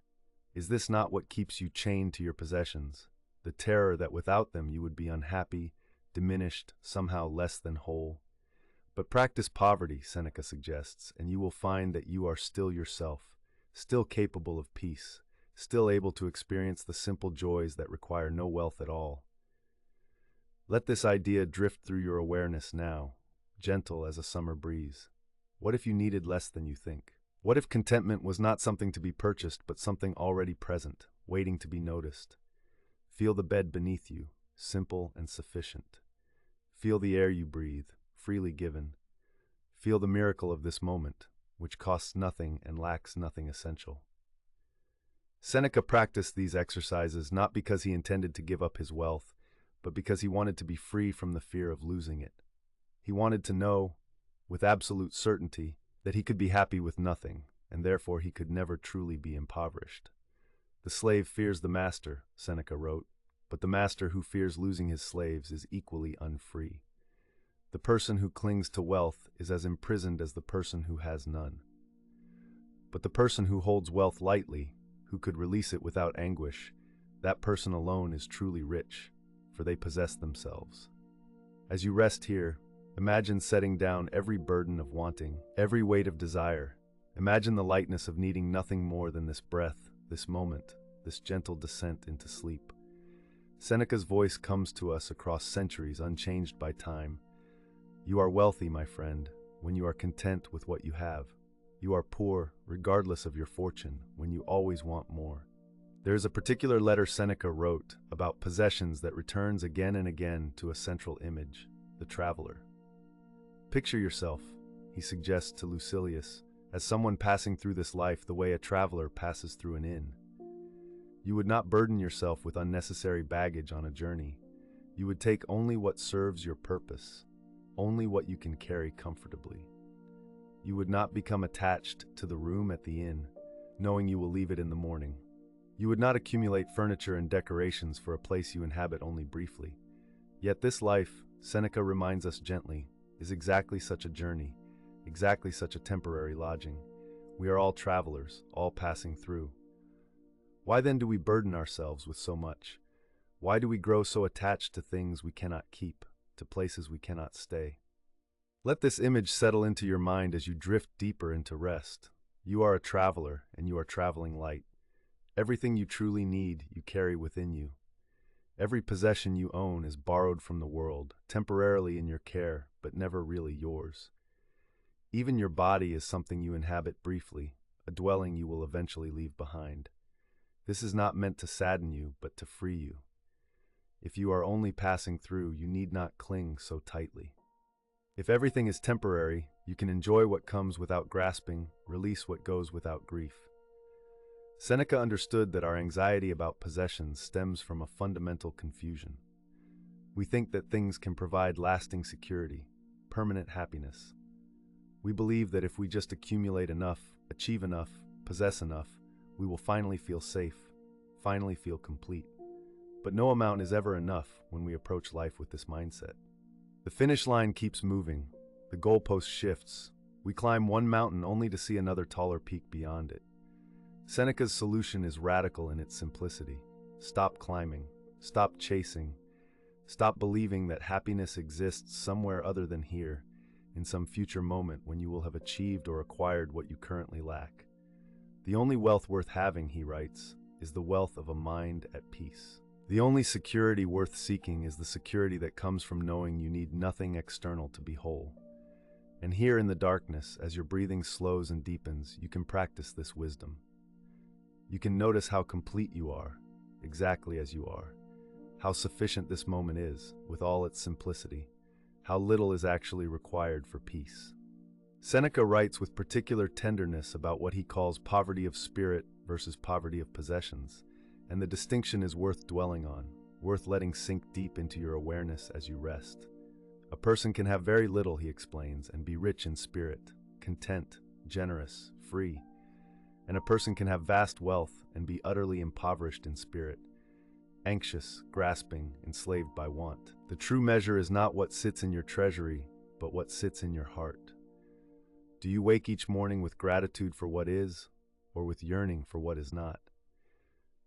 [SPEAKER 1] Is this not what keeps you chained to your possessions? The terror that without them you would be unhappy, diminished, somehow less than whole? But practice poverty, Seneca suggests, and you will find that you are still yourself, still capable of peace, still able to experience the simple joys that require no wealth at all. Let this idea drift through your awareness now, gentle as a summer breeze. What if you needed less than you think? What if contentment was not something to be purchased, but something already present, waiting to be noticed? Feel the bed beneath you, simple and sufficient. Feel the air you breathe, freely given. Feel the miracle of this moment, which costs nothing and lacks nothing essential. Seneca practiced these exercises not because he intended to give up his wealth, but because he wanted to be free from the fear of losing it. He wanted to know, with absolute certainty, that he could be happy with nothing, and therefore he could never truly be impoverished. The slave fears the master, Seneca wrote, but the master who fears losing his slaves is equally unfree. The person who clings to wealth is as imprisoned as the person who has none. But the person who holds wealth lightly, who could release it without anguish, that person alone is truly rich, for they possess themselves. As you rest here, imagine setting down every burden of wanting, every weight of desire. Imagine the lightness of needing nothing more than this breath, this moment, this gentle descent into sleep. Seneca's voice comes to us across centuries unchanged by time. You are wealthy, my friend, when you are content with what you have. You are poor, regardless of your fortune, when you always want more. There is a particular letter Seneca wrote about possessions that returns again and again to a central image, the traveler. Picture yourself, he suggests to Lucilius, as someone passing through this life the way a traveler passes through an inn. You would not burden yourself with unnecessary baggage on a journey. You would take only what serves your purpose, only what you can carry comfortably. You would not become attached to the room at the inn, knowing you will leave it in the morning. You would not accumulate furniture and decorations for a place you inhabit only briefly. Yet this life, Seneca reminds us gently, is exactly such a journey, exactly such a temporary lodging. We are all travelers, all passing through. Why then do we burden ourselves with so much? Why do we grow so attached to things we cannot keep, to places we cannot stay? Let this image settle into your mind as you drift deeper into rest. You are a traveler, and you are traveling light. Everything you truly need, you carry within you. Every possession you own is borrowed from the world, temporarily in your care, but never really yours. Even your body is something you inhabit briefly, a dwelling you will eventually leave behind. This is not meant to sadden you, but to free you. If you are only passing through, you need not cling so tightly. If everything is temporary, you can enjoy what comes without grasping, release what goes without grief. Seneca understood that our anxiety about possessions stems from a fundamental confusion. We think that things can provide lasting security, permanent happiness. We believe that if we just accumulate enough, achieve enough, possess enough, we will finally feel safe, finally feel complete. But no amount is ever enough when we approach life with this mindset. The finish line keeps moving, the goalpost shifts. We climb one mountain only to see another taller peak beyond it. Seneca's solution is radical in its simplicity. Stop climbing, stop chasing, stop believing that happiness exists somewhere other than here, in some future moment when you will have achieved or acquired what you currently lack. The only wealth worth having, he writes, is the wealth of a mind at peace. The only security worth seeking is the security that comes from knowing you need nothing external to be whole. And here in the darkness, as your breathing slows and deepens, you can practice this wisdom. You can notice how complete you are, exactly as you are, how sufficient this moment is, with all its simplicity, how little is actually required for peace. Seneca writes with particular tenderness about what he calls poverty of spirit versus poverty of possessions, and the distinction is worth dwelling on, worth letting sink deep into your awareness as you rest. A person can have very little, he explains, and be rich in spirit, content, generous, free. And a person can have vast wealth and be utterly impoverished in spirit, anxious, grasping, enslaved by want. The true measure is not what sits in your treasury, but what sits in your heart. Do you wake each morning with gratitude for what is, or with yearning for what is not?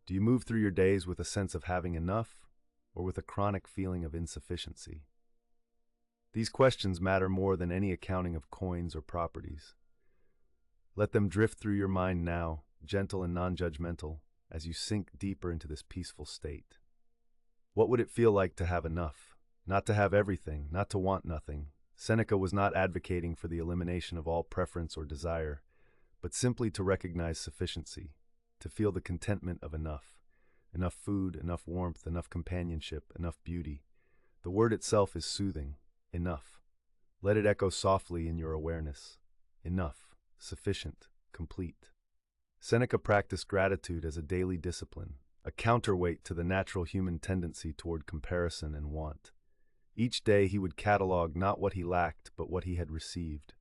[SPEAKER 1] Do you move through your days with a sense of having enough, or with a chronic feeling of insufficiency? These questions matter more than any accounting of coins or properties. Let them drift through your mind now, gentle and non-judgmental, as you sink deeper into this peaceful state. What would it feel like to have enough? Not to have everything, not to want nothing. Seneca was not advocating for the elimination of all preference or desire, but simply to recognize sufficiency, to feel the contentment of enough. Enough food, enough warmth, enough companionship, enough beauty. The word itself is soothing. Enough. Let it echo softly in your awareness. Enough. sufficient, complete. Seneca practiced gratitude as a daily discipline, a counterweight to the natural human tendency toward comparison and want. Each day he would catalog not what he lacked, but what he had received.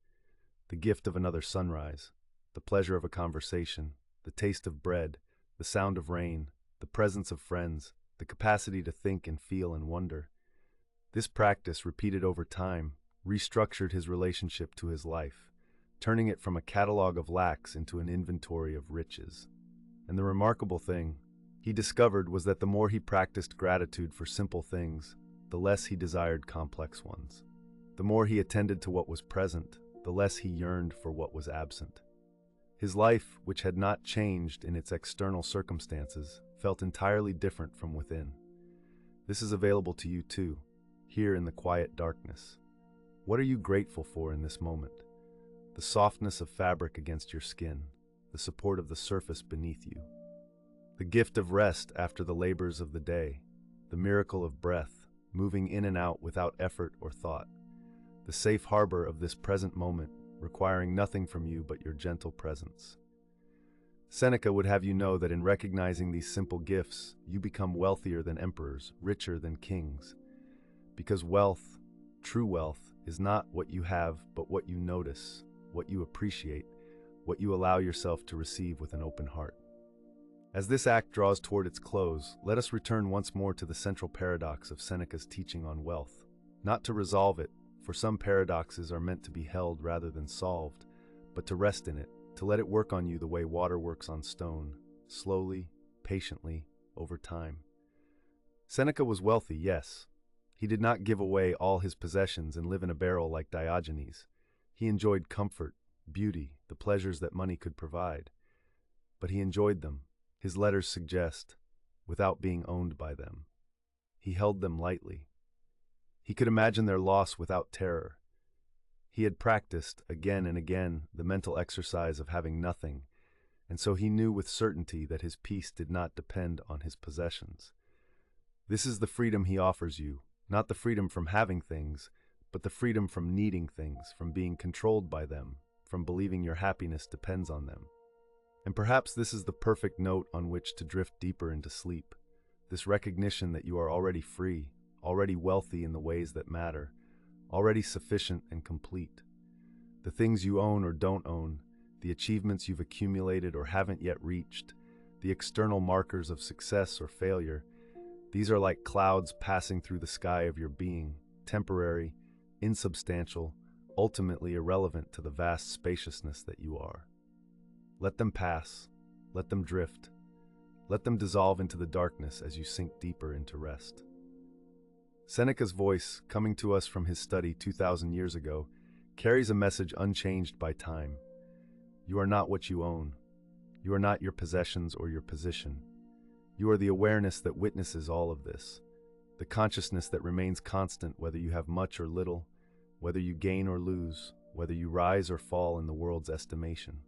[SPEAKER 1] The gift of another sunrise, the pleasure of a conversation, the taste of bread, the sound of rain, the presence of friends, the capacity to think and feel and wonder. This practice, repeated over time, restructured his relationship to his life, turning it from a catalog of lacks into an inventory of riches. And the remarkable thing he discovered was that the more he practiced gratitude for simple things, the less he desired complex ones. The more he attended to what was present, the less he yearned for what was absent. His life, which had not changed in its external circumstances, felt entirely different from within. This is available to you too, here in the quiet darkness. What are you grateful for in this moment? The softness of fabric against your skin, the support of the surface beneath you, the gift of rest after the labors of the day, the miracle of breath, moving in and out without effort or thought, the safe harbor of this present moment, requiring nothing from you but your gentle presence. Seneca would have you know that in recognizing these simple gifts, you become wealthier than emperors, richer than kings. Because wealth, true wealth, is not what you have, but what you notice, what you appreciate, what you allow yourself to receive with an open heart. As this act draws toward its close, let us return once more to the central paradox of Seneca's teaching on wealth. Not to resolve it, for some paradoxes are meant to be held rather than solved, but to rest in it, to let it work on you the way water works on stone, slowly, patiently, over time. Seneca was wealthy, yes. He did not give away all his possessions and live in a barrel like Diogenes. He enjoyed comfort, beauty, the pleasures that money could provide. But he enjoyed them, his letters suggest, without being owned by them. He held them lightly. He could imagine their loss without terror. He had practiced, again and again, the mental exercise of having nothing, and so he knew with certainty that his peace did not depend on his possessions. This is the freedom he offers you, not the freedom from having things, but the freedom from needing things, from being controlled by them, from believing your happiness depends on them. And perhaps this is the perfect note on which to drift deeper into sleep, this recognition that you are already free, already wealthy in the ways that matter, already sufficient and complete. The things you own or don't own, the achievements you've accumulated or haven't yet reached, the external markers of success or failure, these are like clouds passing through the sky of your being, temporary, insubstantial, ultimately irrelevant to the vast spaciousness that you are. Let them pass, let them drift, let them dissolve into the darkness as you sink deeper into rest. Seneca's voice, coming to us from his study 2,000 years ago, carries a message unchanged by time. You are not what you own. You are not your possessions or your position. You are the awareness that witnesses all of this, the consciousness that remains constant whether you have much or little, whether you gain or lose, whether you rise or fall in the world's estimation.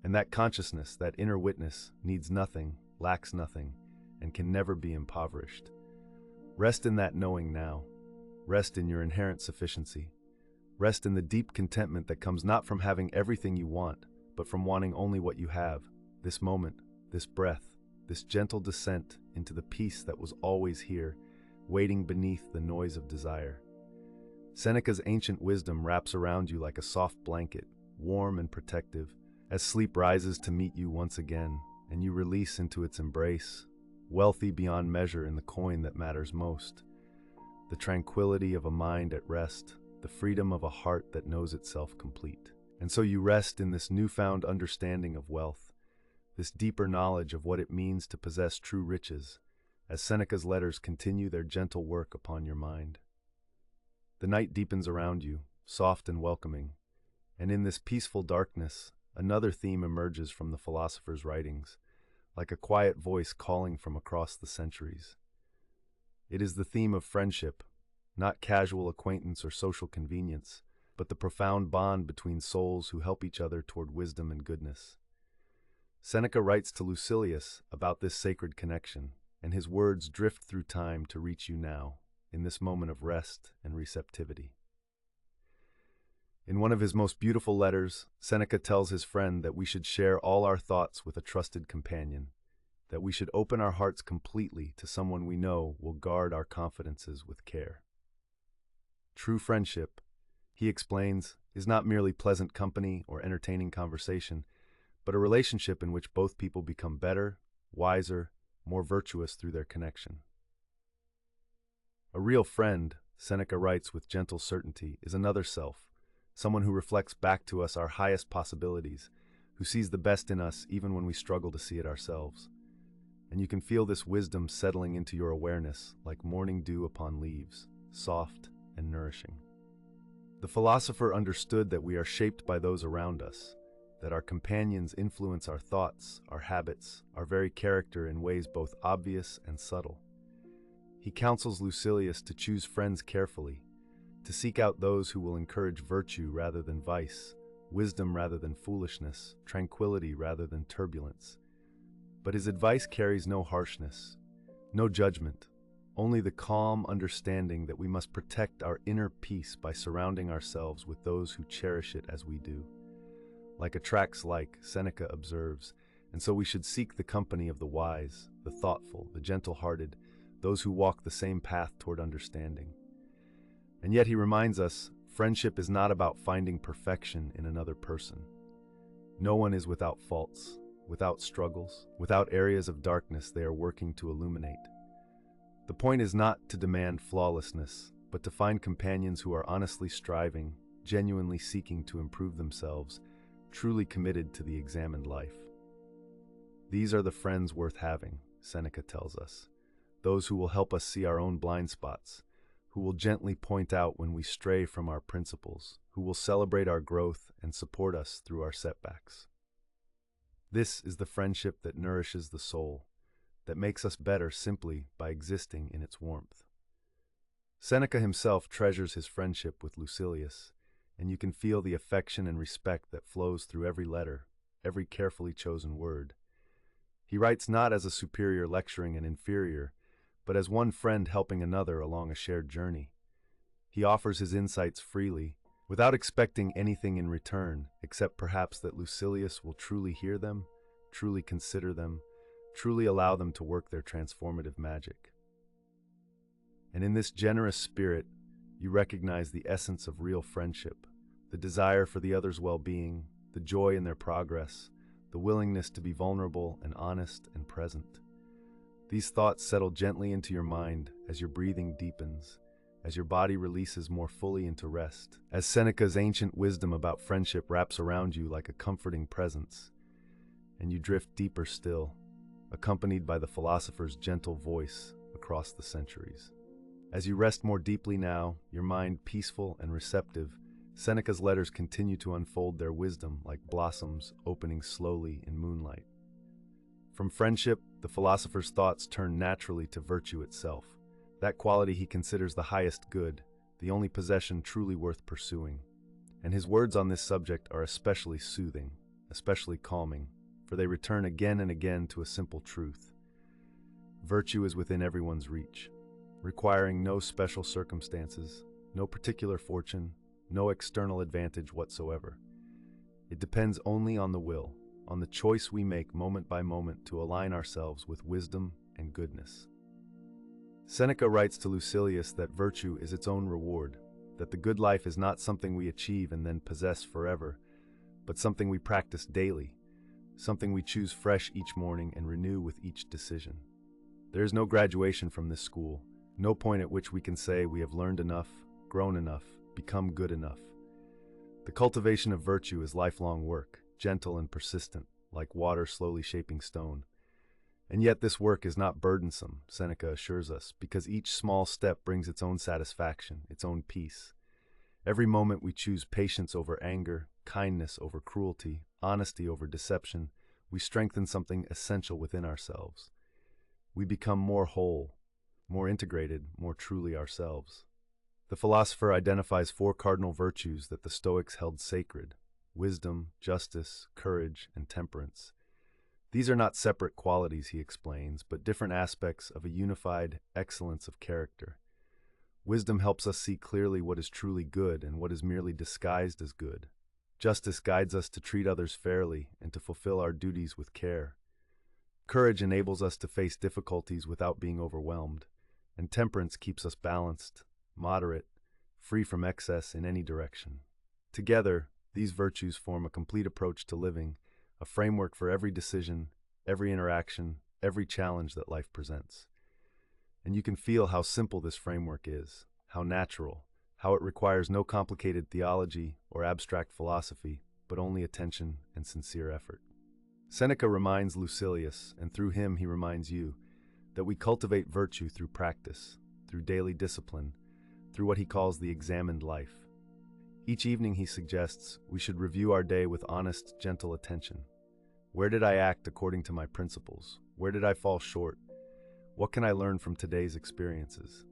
[SPEAKER 1] And that consciousness, that inner witness, needs nothing, lacks nothing, and can never be impoverished. Rest in that knowing now. Rest in your inherent sufficiency. Rest in the deep contentment that comes not from having everything you want, but from wanting only what you have, this moment, this breath, this gentle descent into the peace that was always here, waiting beneath the noise of desire. Seneca's ancient wisdom wraps around you like a soft blanket, warm and protective, as sleep rises to meet you once again, and you release into its embrace, wealthy beyond measure in the coin that matters most, the tranquility of a mind at rest, the freedom of a heart that knows itself complete. And so you rest in this newfound understanding of wealth, this deeper knowledge of what it means to possess true riches, as Seneca's letters continue their gentle work upon your mind. The night deepens around you, soft and welcoming, and in this peaceful darkness, another theme emerges from the philosopher's writings, like a quiet voice calling from across the centuries. It is the theme of friendship, not casual acquaintance or social convenience, but the profound bond between souls who help each other toward wisdom and goodness. Seneca writes to Lucilius about this sacred connection, and his words drift through time to reach you now, in this moment of rest and receptivity. In one of his most beautiful letters, Seneca tells his friend that we should share all our thoughts with a trusted companion, that we should open our hearts completely to someone we know will guard our confidences with care. True friendship, he explains, is not merely pleasant company or entertaining conversation, but a relationship in which both people become better, wiser, more virtuous through their connection. A real friend, Seneca writes with gentle certainty, is another self, someone who reflects back to us our highest possibilities, who sees the best in us even when we struggle to see it ourselves. And you can feel this wisdom settling into your awareness like morning dew upon leaves, soft and nourishing. The philosopher understood that we are shaped by those around us, that our companions influence our thoughts, our habits, our very character in ways both obvious and subtle. He counsels Lucilius to choose friends carefully, to seek out those who will encourage virtue rather than vice, wisdom rather than foolishness, tranquility rather than turbulence. But his advice carries no harshness, no judgment, only the calm understanding that we must protect our inner peace by surrounding ourselves with those who cherish it as we do. Like attracts like, Seneca observes, and so we should seek the company of the wise, the thoughtful, the gentle-hearted, those who walk the same path toward understanding. And yet he reminds us, friendship is not about finding perfection in another person. No one is without faults, without struggles, without areas of darkness they are working to illuminate. The point is not to demand flawlessness, but to find companions who are honestly striving, genuinely seeking to improve themselves, truly committed to the examined life. These are the friends worth having, Seneca tells us, those who will help us see our own blind spots, who will gently point out when we stray from our principles, who will celebrate our growth and support us through our setbacks. This is the friendship that nourishes the soul, that makes us better simply by existing in its warmth. Seneca himself treasures his friendship with Lucilius, and you can feel the affection and respect that flows through every letter, every carefully chosen word. He writes not as a superior lecturing an inferior, but as one friend helping another along a shared journey. He offers his insights freely, without expecting anything in return, except perhaps that Lucilius will truly hear them, truly consider them, truly allow them to work their transformative magic. And in this generous spirit, you recognize the essence of real friendship, the desire for the other's well-being, the joy in their progress, the willingness to be vulnerable and honest and present. These thoughts settle gently into your mind as your breathing deepens, as your body releases more fully into rest, as Seneca's ancient wisdom about friendship wraps around you like a comforting presence, and you drift deeper still, accompanied by the philosopher's gentle voice across the centuries. As you rest more deeply now, your mind peaceful and receptive, Seneca's letters continue to unfold their wisdom like blossoms opening slowly in moonlight. From friendship, the philosopher's thoughts turn naturally to virtue itself, that quality he considers the highest good, the only possession truly worth pursuing. And his words on this subject are especially soothing, especially calming, for they return again and again to a simple truth. Virtue is within everyone's reach, requiring no special circumstances, no particular fortune, no external advantage whatsoever. It depends only on the will, on the choice we make moment by moment to align ourselves with wisdom and goodness. Seneca writes to Lucilius that virtue is its own reward, that the good life is not something we achieve and then possess forever, but something we practice daily, something we choose fresh each morning and renew with each decision. There is no graduation from this school, no point at which we can say we have learned enough, grown enough, become good enough. The cultivation of virtue is lifelong work, gentle and persistent, like water slowly shaping stone. And yet this work is not burdensome, Seneca assures us, because each small step brings its own satisfaction, its own peace. Every moment we choose patience over anger, kindness over cruelty, honesty over deception, we strengthen something essential within ourselves. We become more whole, more integrated, more truly ourselves. The philosopher identifies 4 cardinal virtues that the Stoics held sacred: wisdom, justice, courage, and temperance. These are not separate qualities, he explains, but different aspects of a unified excellence of character. Wisdom helps us see clearly what is truly good and what is merely disguised as good. Justice guides us to treat others fairly and to fulfill our duties with care. Courage enables us to face difficulties without being overwhelmed, and temperance keeps us balanced, moderate, free from excess in any direction. Together, these virtues form a complete approach to living, a framework for every decision, every interaction, every challenge that life presents. And you can feel how simple this framework is, how natural, how it requires no complicated theology or abstract philosophy, but only attention and sincere effort. Seneca reminds Lucilius, and through him he reminds you, that we cultivate virtue through practice, through daily discipline, through what he calls the examined life. Each evening, he suggests, we should review our day with honest, gentle attention. Where did I act according to my principles? Where did I fall short? What can I learn from today's experiences?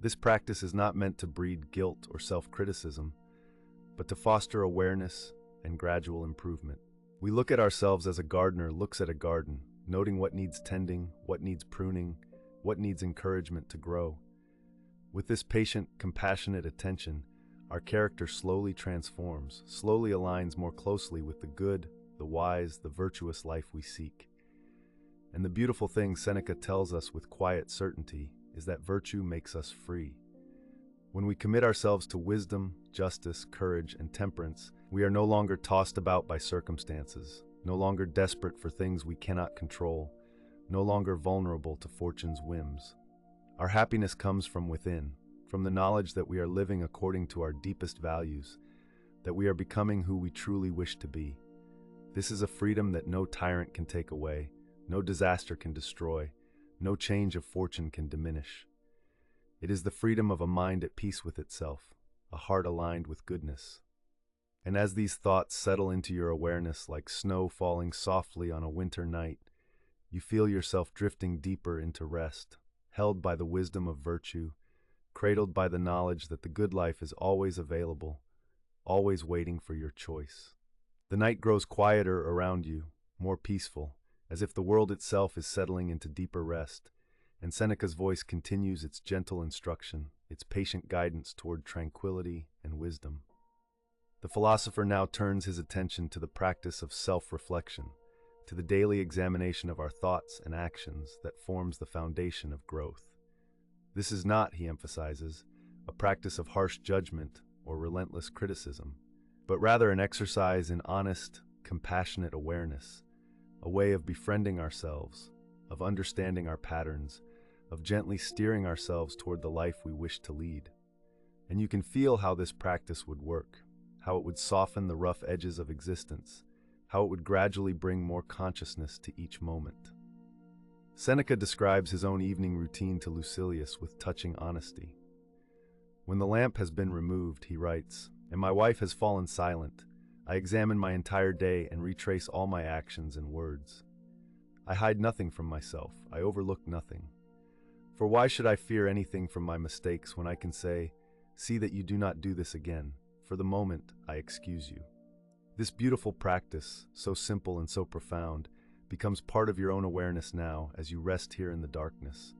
[SPEAKER 1] This practice is not meant to breed guilt or self-criticism, but to foster awareness and gradual improvement. We look at ourselves as a gardener looks at a garden, noting what needs tending, what needs pruning, what needs encouragement to grow. With this patient, compassionate attention, our character slowly transforms, slowly aligns more closely with the good, the wise, the virtuous life we seek. And the beautiful thing Seneca tells us with quiet certainty is that virtue makes us free. When we commit ourselves to wisdom, justice, courage, and temperance, we are no longer tossed about by circumstances, no longer desperate for things we cannot control, no longer vulnerable to fortune's whims. Our happiness comes from within, from the knowledge that we are living according to our deepest values, that we are becoming who we truly wish to be. This is a freedom that no tyrant can take away, no disaster can destroy, no change of fortune can diminish. It is the freedom of a mind at peace with itself, a heart aligned with goodness. And as these thoughts settle into your awareness like snow falling softly on a winter night, you feel yourself drifting deeper into rest, held by the wisdom of virtue, cradled by the knowledge that the good life is always available, always waiting for your choice. The night grows quieter around you, more peaceful, as if the world itself is settling into deeper rest, and Seneca's voice continues its gentle instruction, its patient guidance toward tranquility and wisdom. The philosopher now turns his attention to the practice of self-reflection, to the daily examination of our thoughts and actions that forms the foundation of growth. This is not, he emphasizes, a practice of harsh judgment or relentless criticism, but rather an exercise in honest, compassionate awareness, a way of befriending ourselves, of understanding our patterns, of gently steering ourselves toward the life we wish to lead. And you can feel how this practice would work, how it would soften the rough edges of existence, how it would gradually bring more consciousness to each moment. Seneca describes his own evening routine to Lucilius with touching honesty. When the lamp has been removed, he writes, and my wife has fallen silent, I examine my entire day and retrace all my actions and words. I hide nothing from myself, I overlook nothing. For why should I fear anything from my mistakes when I can say, see that you do not do this again, for the moment I excuse you. This beautiful practice, so simple and so profound, becomes part of your own awareness now as you rest here in the darkness,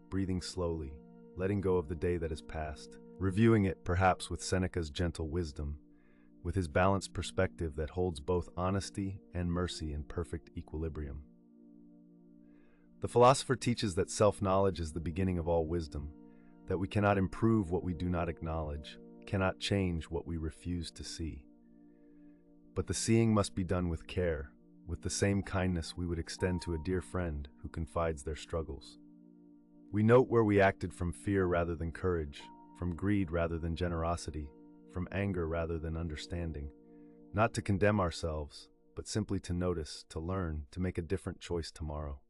[SPEAKER 1] breathing slowly, letting go of the day that has passed, reviewing it perhaps with Seneca's gentle wisdom, with his balanced perspective that holds both honesty and mercy in perfect equilibrium. The philosopher teaches that self-knowledge is the beginning of all wisdom, that we cannot improve what we do not acknowledge, cannot change what we refuse to see. But the seeing must be done with care, with the same kindness we would extend to a dear friend who confides their struggles. We note where we acted from fear rather than courage, from greed rather than generosity, from anger rather than understanding, not to condemn ourselves, but simply to notice, to learn, to make a different choice tomorrow.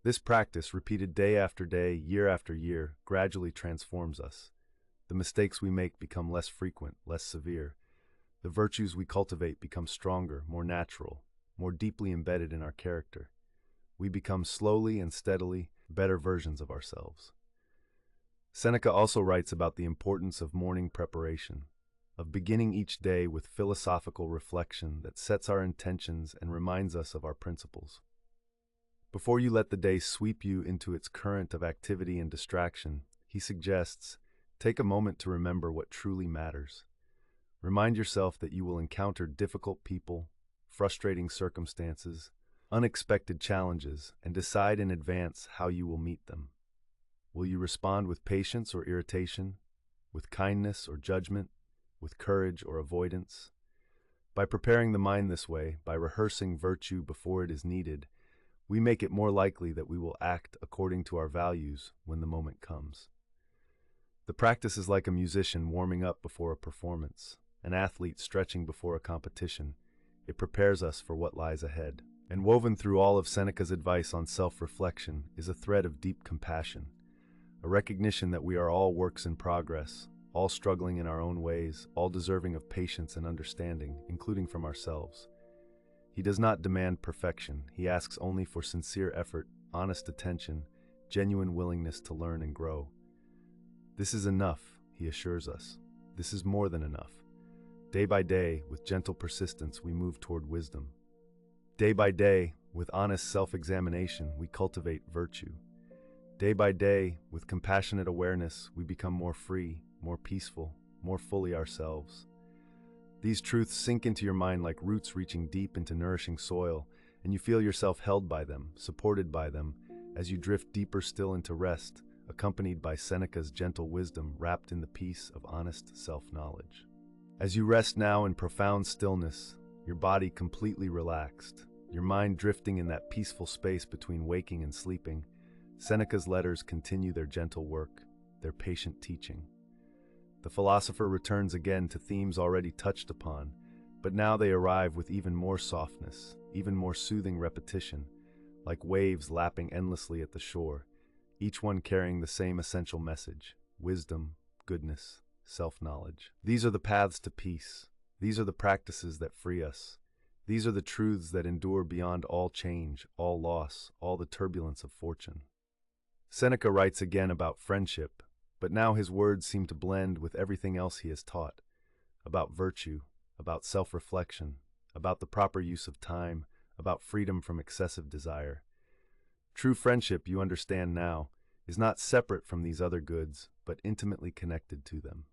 [SPEAKER 1] This practice, repeated day after day, year after year, gradually transforms us. The mistakes we make become less frequent, less severe. The virtues we cultivate become stronger, more natural, more deeply embedded in our character. We become slowly and steadily better versions of ourselves. Seneca also writes about the importance of morning preparation, of beginning each day with philosophical reflection that sets our intentions and reminds us of our principles. Before you let the day sweep you into its current of activity and distraction, he He suggests, take a moment to remember what truly matters. Remind yourself that you will encounter difficult people, frustrating circumstances, unexpected challenges, and decide in advance how you will meet them. Will you respond with patience or irritation, with kindness or judgment, with courage or avoidance? By preparing the mind this way, by rehearsing virtue before it is needed, we make it more likely that we will act according to our values when the moment comes. The practice is like a musician warming up before a performance, an athlete stretching before a competition. It prepares us for what lies ahead. And woven through all of Seneca's advice on self-reflection is a thread of deep compassion, a recognition that we are all works in progress, all struggling in our own ways, all deserving of patience and understanding, including from ourselves. He does not demand perfection. He asks only for sincere effort, honest attention, genuine willingness to learn and grow. This is enough, he assures us. This is more than enough. Day by day, with gentle persistence, we move toward wisdom. Day by day, with honest self-examination, we cultivate virtue. Day by day, with compassionate awareness, we become more free, more peaceful, more fully ourselves. These truths sink into your mind like roots reaching deep into nourishing soil, and you feel yourself held by them, supported by them, as you drift deeper still into rest, accompanied by Seneca's gentle wisdom wrapped in the peace of honest self-knowledge. As you rest now in profound stillness, your body completely relaxed, your mind drifting in that peaceful space between waking and sleeping, Seneca's letters continue their gentle work, their patient teaching. The philosopher returns again to themes already touched upon, but now they arrive with even more softness, even more soothing repetition, like waves lapping endlessly at the shore, each one carrying the same essential message: wisdom, goodness, self-knowledge. These are the paths to peace. These are the practices that free us. These are the truths that endure beyond all change, all loss, all the turbulence of fortune. Seneca writes again about friendship, but now his words seem to blend with everything else he has taught, about virtue, about self-reflection, about the proper use of time, about freedom from excessive desire. True friendship, you understand now, is not separate from these other goods, but intimately connected to them.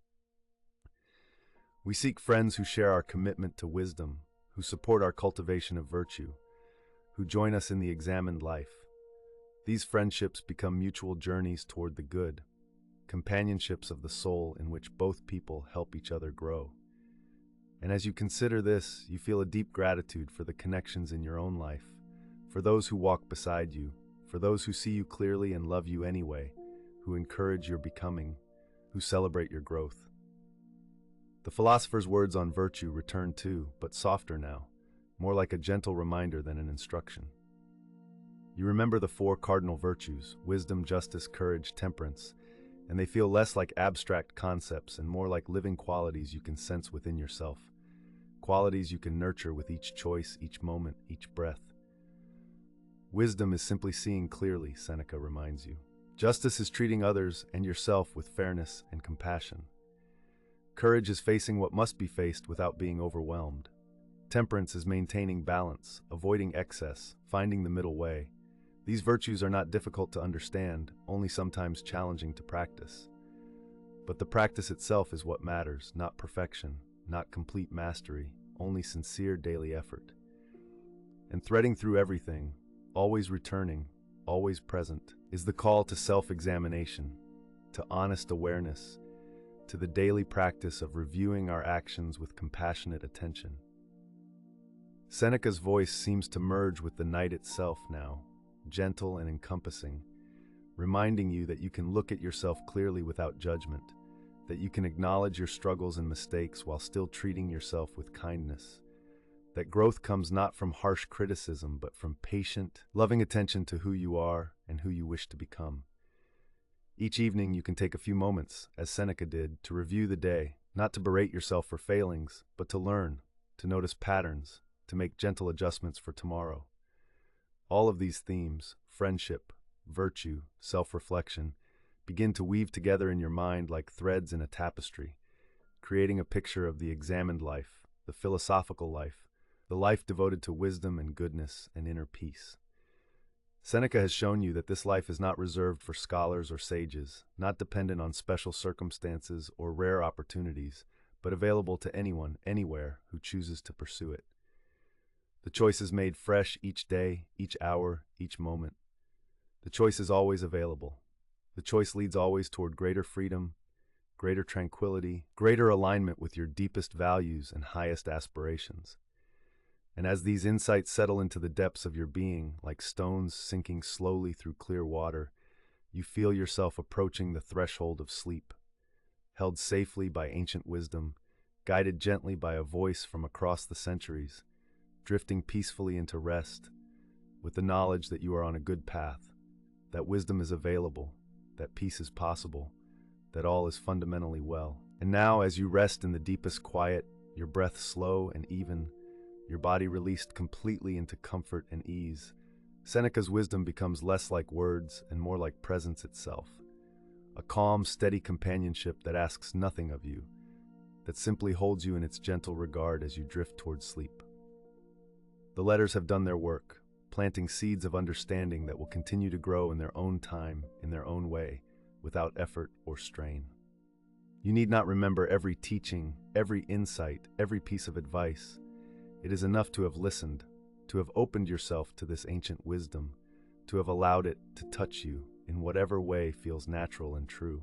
[SPEAKER 1] We seek friends who share our commitment to wisdom, who support our cultivation of virtue, who join us in the examined life. These friendships become mutual journeys toward the good, companionships of the soul in which both people help each other grow. And as you consider this, you feel a deep gratitude for the connections in your own life, for those who walk beside you, for those who see you clearly and love you anyway, who encourage your becoming, who celebrate your growth. The philosopher's words on virtue return too, but softer now, more like a gentle reminder than an instruction. You remember the four cardinal virtues: wisdom, justice, courage, temperance, and they feel less like abstract concepts and more like living qualities you can sense within yourself, qualities you can nurture with each choice, each moment, each breath. Wisdom is simply seeing clearly, Seneca reminds you. Justice is treating others and yourself with fairness and compassion. Courage is facing what must be faced without being overwhelmed. Temperance is maintaining balance, avoiding excess, finding the middle way. These virtues are not difficult to understand, only sometimes challenging to practice. But the practice itself is what matters, not perfection, not complete mastery, only sincere daily effort. And threading through everything, always returning, always present, is the call to self-examination, to honest awareness, to the daily practice of reviewing our actions with compassionate attention. Seneca's voice seems to merge with the night itself now, gentle and encompassing, reminding you that you can look at yourself clearly without judgment, that you can acknowledge your struggles and mistakes while still treating yourself with kindness, that growth comes not from harsh criticism but from patient, loving attention to who you are and who you wish to become. Each evening you can take a few moments, as Seneca did, to review the day, not to berate yourself for failings, but to learn, to notice patterns, to make gentle adjustments for tomorrow. All of these themes, friendship, virtue, self-reflection, begin to weave together in your mind like threads in a tapestry, creating a picture of the examined life, the philosophical life, the life devoted to wisdom and goodness and inner peace. Seneca has shown you that this life is not reserved for scholars or sages, not dependent on special circumstances or rare opportunities, but available to anyone, anywhere, who chooses to pursue it. The choice is made fresh each day, each hour, each moment. The choice is always available. The choice leads always toward greater freedom, greater tranquility, greater alignment with your deepest values and highest aspirations. And as these insights settle into the depths of your being, like stones sinking slowly through clear water, you feel yourself approaching the threshold of sleep, held safely by ancient wisdom, guided gently by a voice from across the centuries, drifting peacefully into rest, with the knowledge that you are on a good path, that wisdom is available, that peace is possible, that all is fundamentally well. And now, as you rest in the deepest quiet, your breath slow and even, your body released completely into comfort and ease, Seneca's wisdom becomes less like words and more like presence itself. A calm, steady companionship that asks nothing of you, that simply holds you in its gentle regard as you drift towards sleep. The letters have done their work, planting seeds of understanding that will continue to grow in their own time, in their own way, without effort or strain. You need not remember every teaching, every insight, every piece of advice. It is enough to have listened, to have opened yourself to this ancient wisdom, to have allowed it to touch you in whatever way feels natural and true.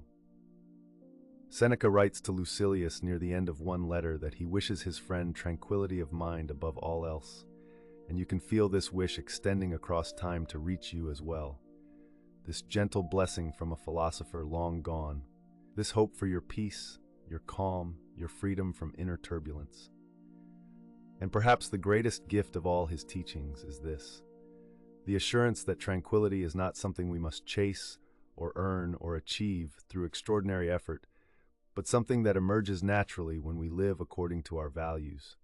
[SPEAKER 1] Seneca writes to Lucilius near the end of one letter that he wishes his friend tranquility of mind above all else, and you can feel this wish extending across time to reach you as well. This gentle blessing from a philosopher long gone, this hope for your peace, your calm, your freedom from inner turbulence. And perhaps the greatest gift of all his teachings is this: the assurance that tranquility is not something we must chase or earn or achieve through extraordinary effort, but something that emerges naturally when we live according to our values,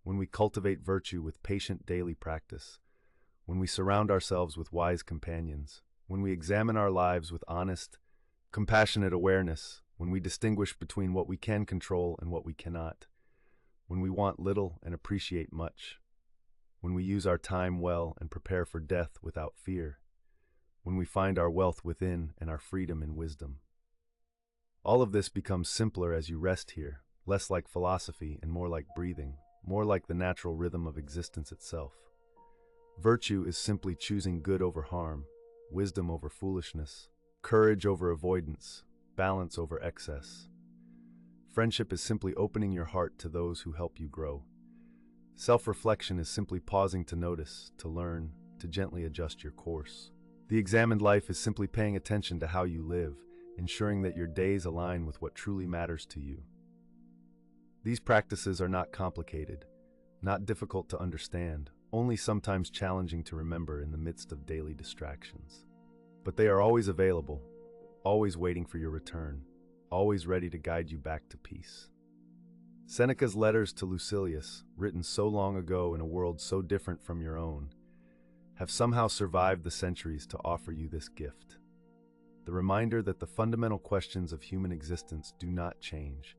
[SPEAKER 1] when we cultivate virtue with patient daily practice, when we surround ourselves with wise companions, when we examine our lives with honest, compassionate awareness, when we distinguish between what we can control and what we cannot, when we want little and appreciate much, when we use our time well and prepare for death without fear, when we find our wealth within and our freedom in wisdom. All of this becomes simpler as you rest here, less like philosophy and more like breathing, more like the natural rhythm of existence itself. Virtue is simply choosing good over harm, wisdom over foolishness, courage over avoidance, balance over excess. Friendship is simply opening your heart to those who help you grow. Self-reflection is simply pausing to notice, to learn, to gently adjust your course. The examined life is simply paying attention to how you live, ensuring that your days align with what truly matters to you. These practices are not complicated, not difficult to understand, only sometimes challenging to remember in the midst of daily distractions. But they are always available, always waiting for your return, always ready to guide you back to peace. Seneca's letters to Lucilius, written so long ago in a world so different from your own, have somehow survived the centuries to offer you this gift. The reminder that the fundamental questions of human existence do not change,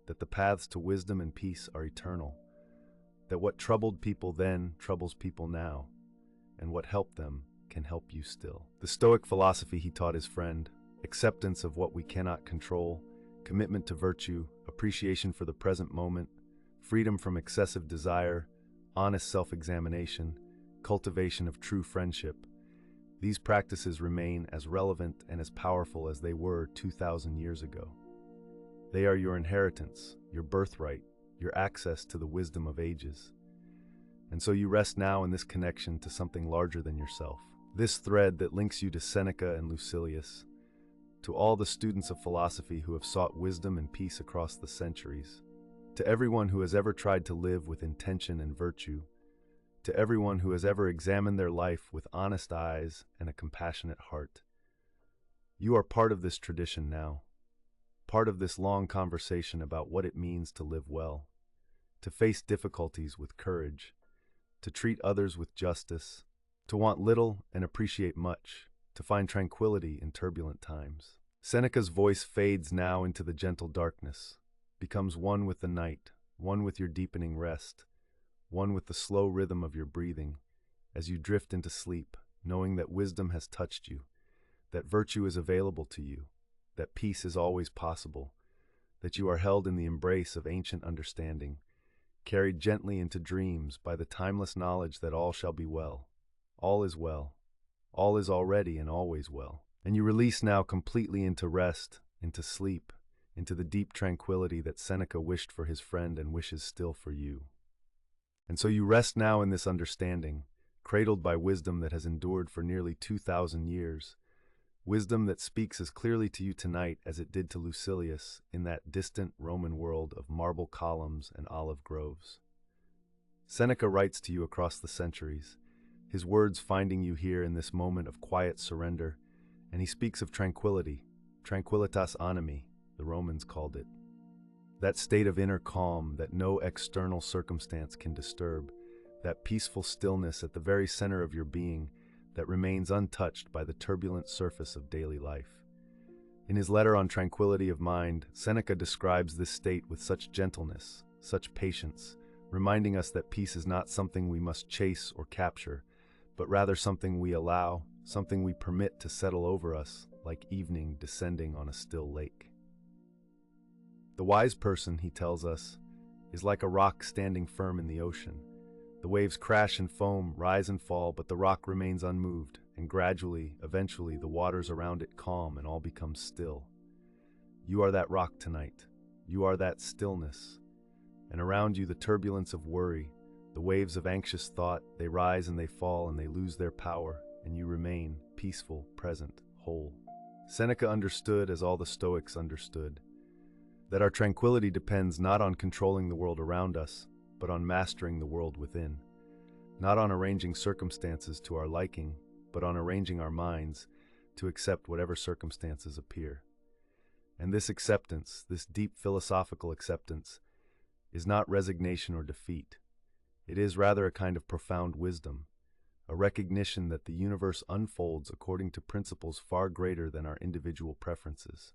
[SPEAKER 1] that the paths to wisdom and peace are eternal, that what troubled people then troubles people now, and what helped them can help you still. The Stoic philosophy he taught his friend, acceptance of what we cannot control, commitment to virtue, appreciation for the present moment, freedom from excessive desire, honest self-examination, cultivation of true friendship. These practices remain as relevant and as powerful as they were 2,000 years ago. They are your inheritance, your birthright, your access to the wisdom of ages. And so you rest now in this connection to something larger than yourself. This thread that links you to Seneca and Lucilius, to all the students of philosophy who have sought wisdom and peace across the centuries, to everyone who has ever tried to live with intention and virtue, to everyone who has ever examined their life with honest eyes and a compassionate heart. You are part of this tradition now, part of this long conversation about what it means to live well, to face difficulties with courage, to treat others with justice, to want little and appreciate much, to find tranquility in turbulent times. Seneca's voice fades now into the gentle darkness, becomes one with the night, one with your deepening rest, one with the slow rhythm of your breathing, as you drift into sleep, knowing that wisdom has touched you, that virtue is available to you, that peace is always possible, that you are held in the embrace of ancient understanding, carried gently into dreams by the timeless knowledge that all shall be well. All is well. All is already and always well. And you release now completely into rest, into sleep, into the deep tranquility that Seneca wished for his friend and wishes still for you. And so you rest now in this understanding, cradled by wisdom that has endured for nearly 2,000 years, wisdom that speaks as clearly to you tonight as it did to Lucilius in that distant Roman world of marble columns and olive groves. Seneca writes to you across the centuries, his words finding you here in this moment of quiet surrender, and he speaks of tranquility, tranquillitas animi, the Romans called it. That state of inner calm that no external circumstance can disturb, that peaceful stillness at the very center of your being that remains untouched by the turbulent surface of daily life. In his letter on tranquility of mind, Seneca describes this state with such gentleness, such patience, reminding us that peace is not something we must chase or capture, but rather something we allow, something we permit to settle over us like evening descending on a still lake. The wise person, he tells us, is like a rock standing firm in the ocean. The waves crash and foam, rise and fall, but the rock remains unmoved, and gradually, eventually, the waters around it calm and all becomes still. You are that rock tonight. You are that stillness. And around you the turbulence of worry, the waves of anxious thought, they rise and they fall and they lose their power, and you remain peaceful, present, whole. Seneca understood, as all the Stoics understood, that our tranquility depends not on controlling the world around us, but on mastering the world within. Not on arranging circumstances to our liking, but on arranging our minds to accept whatever circumstances appear. And this acceptance, this deep philosophical acceptance, is not resignation or defeat. It is rather a kind of profound wisdom, a recognition that the universe unfolds according to principles far greater than our individual preferences.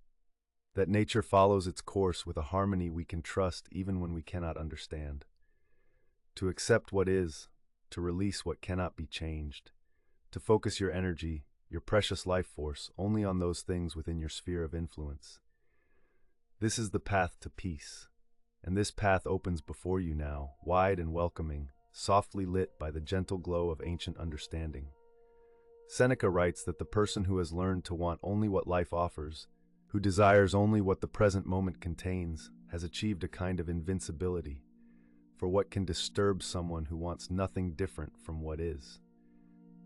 [SPEAKER 1] That nature follows its course with a harmony we can trust even when we cannot understand. To accept what is, to release what cannot be changed, to focus your energy, your precious life force, only on those things within your sphere of influence. This is the path to peace, and this path opens before you now, wide and welcoming, softly lit by the gentle glow of ancient understanding. Seneca writes that the person who has learned to want only what life offers, who desires only what the present moment contains, has achieved a kind of invincibility. For what can disturb someone who wants nothing different from what is?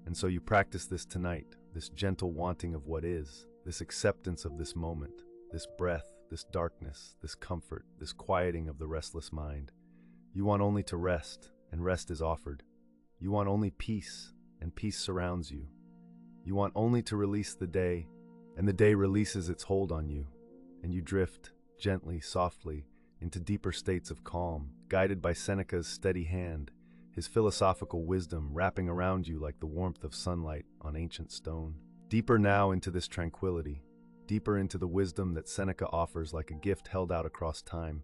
[SPEAKER 1] And so you practice this tonight, this gentle wanting of what is, this acceptance of this moment, this breath, this darkness, this comfort, this quieting of the restless mind. You want only to rest, and rest is offered. You want only peace, and peace surrounds you. You want only to release the day, and the day releases its hold on you, and you drift, gently, softly, into deeper states of calm, guided by Seneca's steady hand, his philosophical wisdom wrapping around you like the warmth of sunlight on ancient stone. Deeper now into this tranquility, deeper into the wisdom that Seneca offers like a gift held out across time,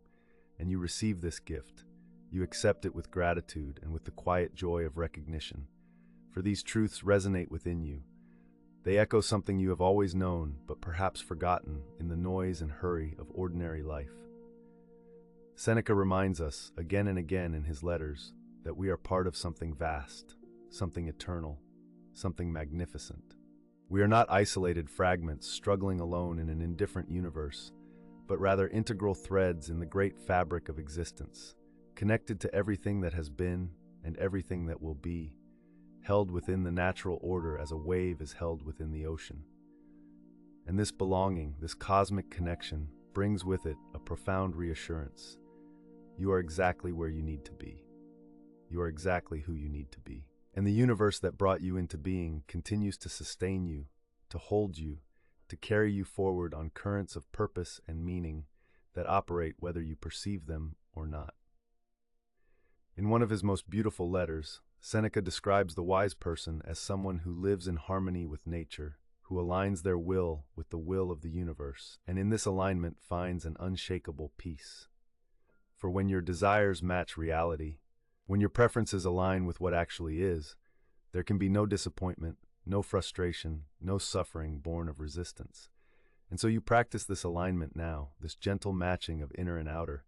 [SPEAKER 1] and you receive this gift. You accept it with gratitude and with the quiet joy of recognition, for these truths resonate within you. They echo something you have always known, but perhaps forgotten in the noise and hurry of ordinary life. Seneca reminds us, again and again in his letters, that we are part of something vast, something eternal, something magnificent. We are not isolated fragments struggling alone in an indifferent universe, but rather integral threads in the great fabric of existence, connected to everything that has been and everything that will be, held within the natural order as a wave is held within the ocean. And this belonging, this cosmic connection, brings with it a profound reassurance. You are exactly where you need to be. You are exactly who you need to be. And the universe that brought you into being continues to sustain you, to hold you, to carry you forward on currents of purpose and meaning that operate whether you perceive them or not. In one of his most beautiful letters, Seneca describes the wise person as someone who lives in harmony with nature, who aligns their will with the will of the universe, and in this alignment finds an unshakable peace. For when your desires match reality, when your preferences align with what actually is, there can be no disappointment, no frustration, no suffering born of resistance. And so you practice this alignment now, this gentle matching of inner and outer.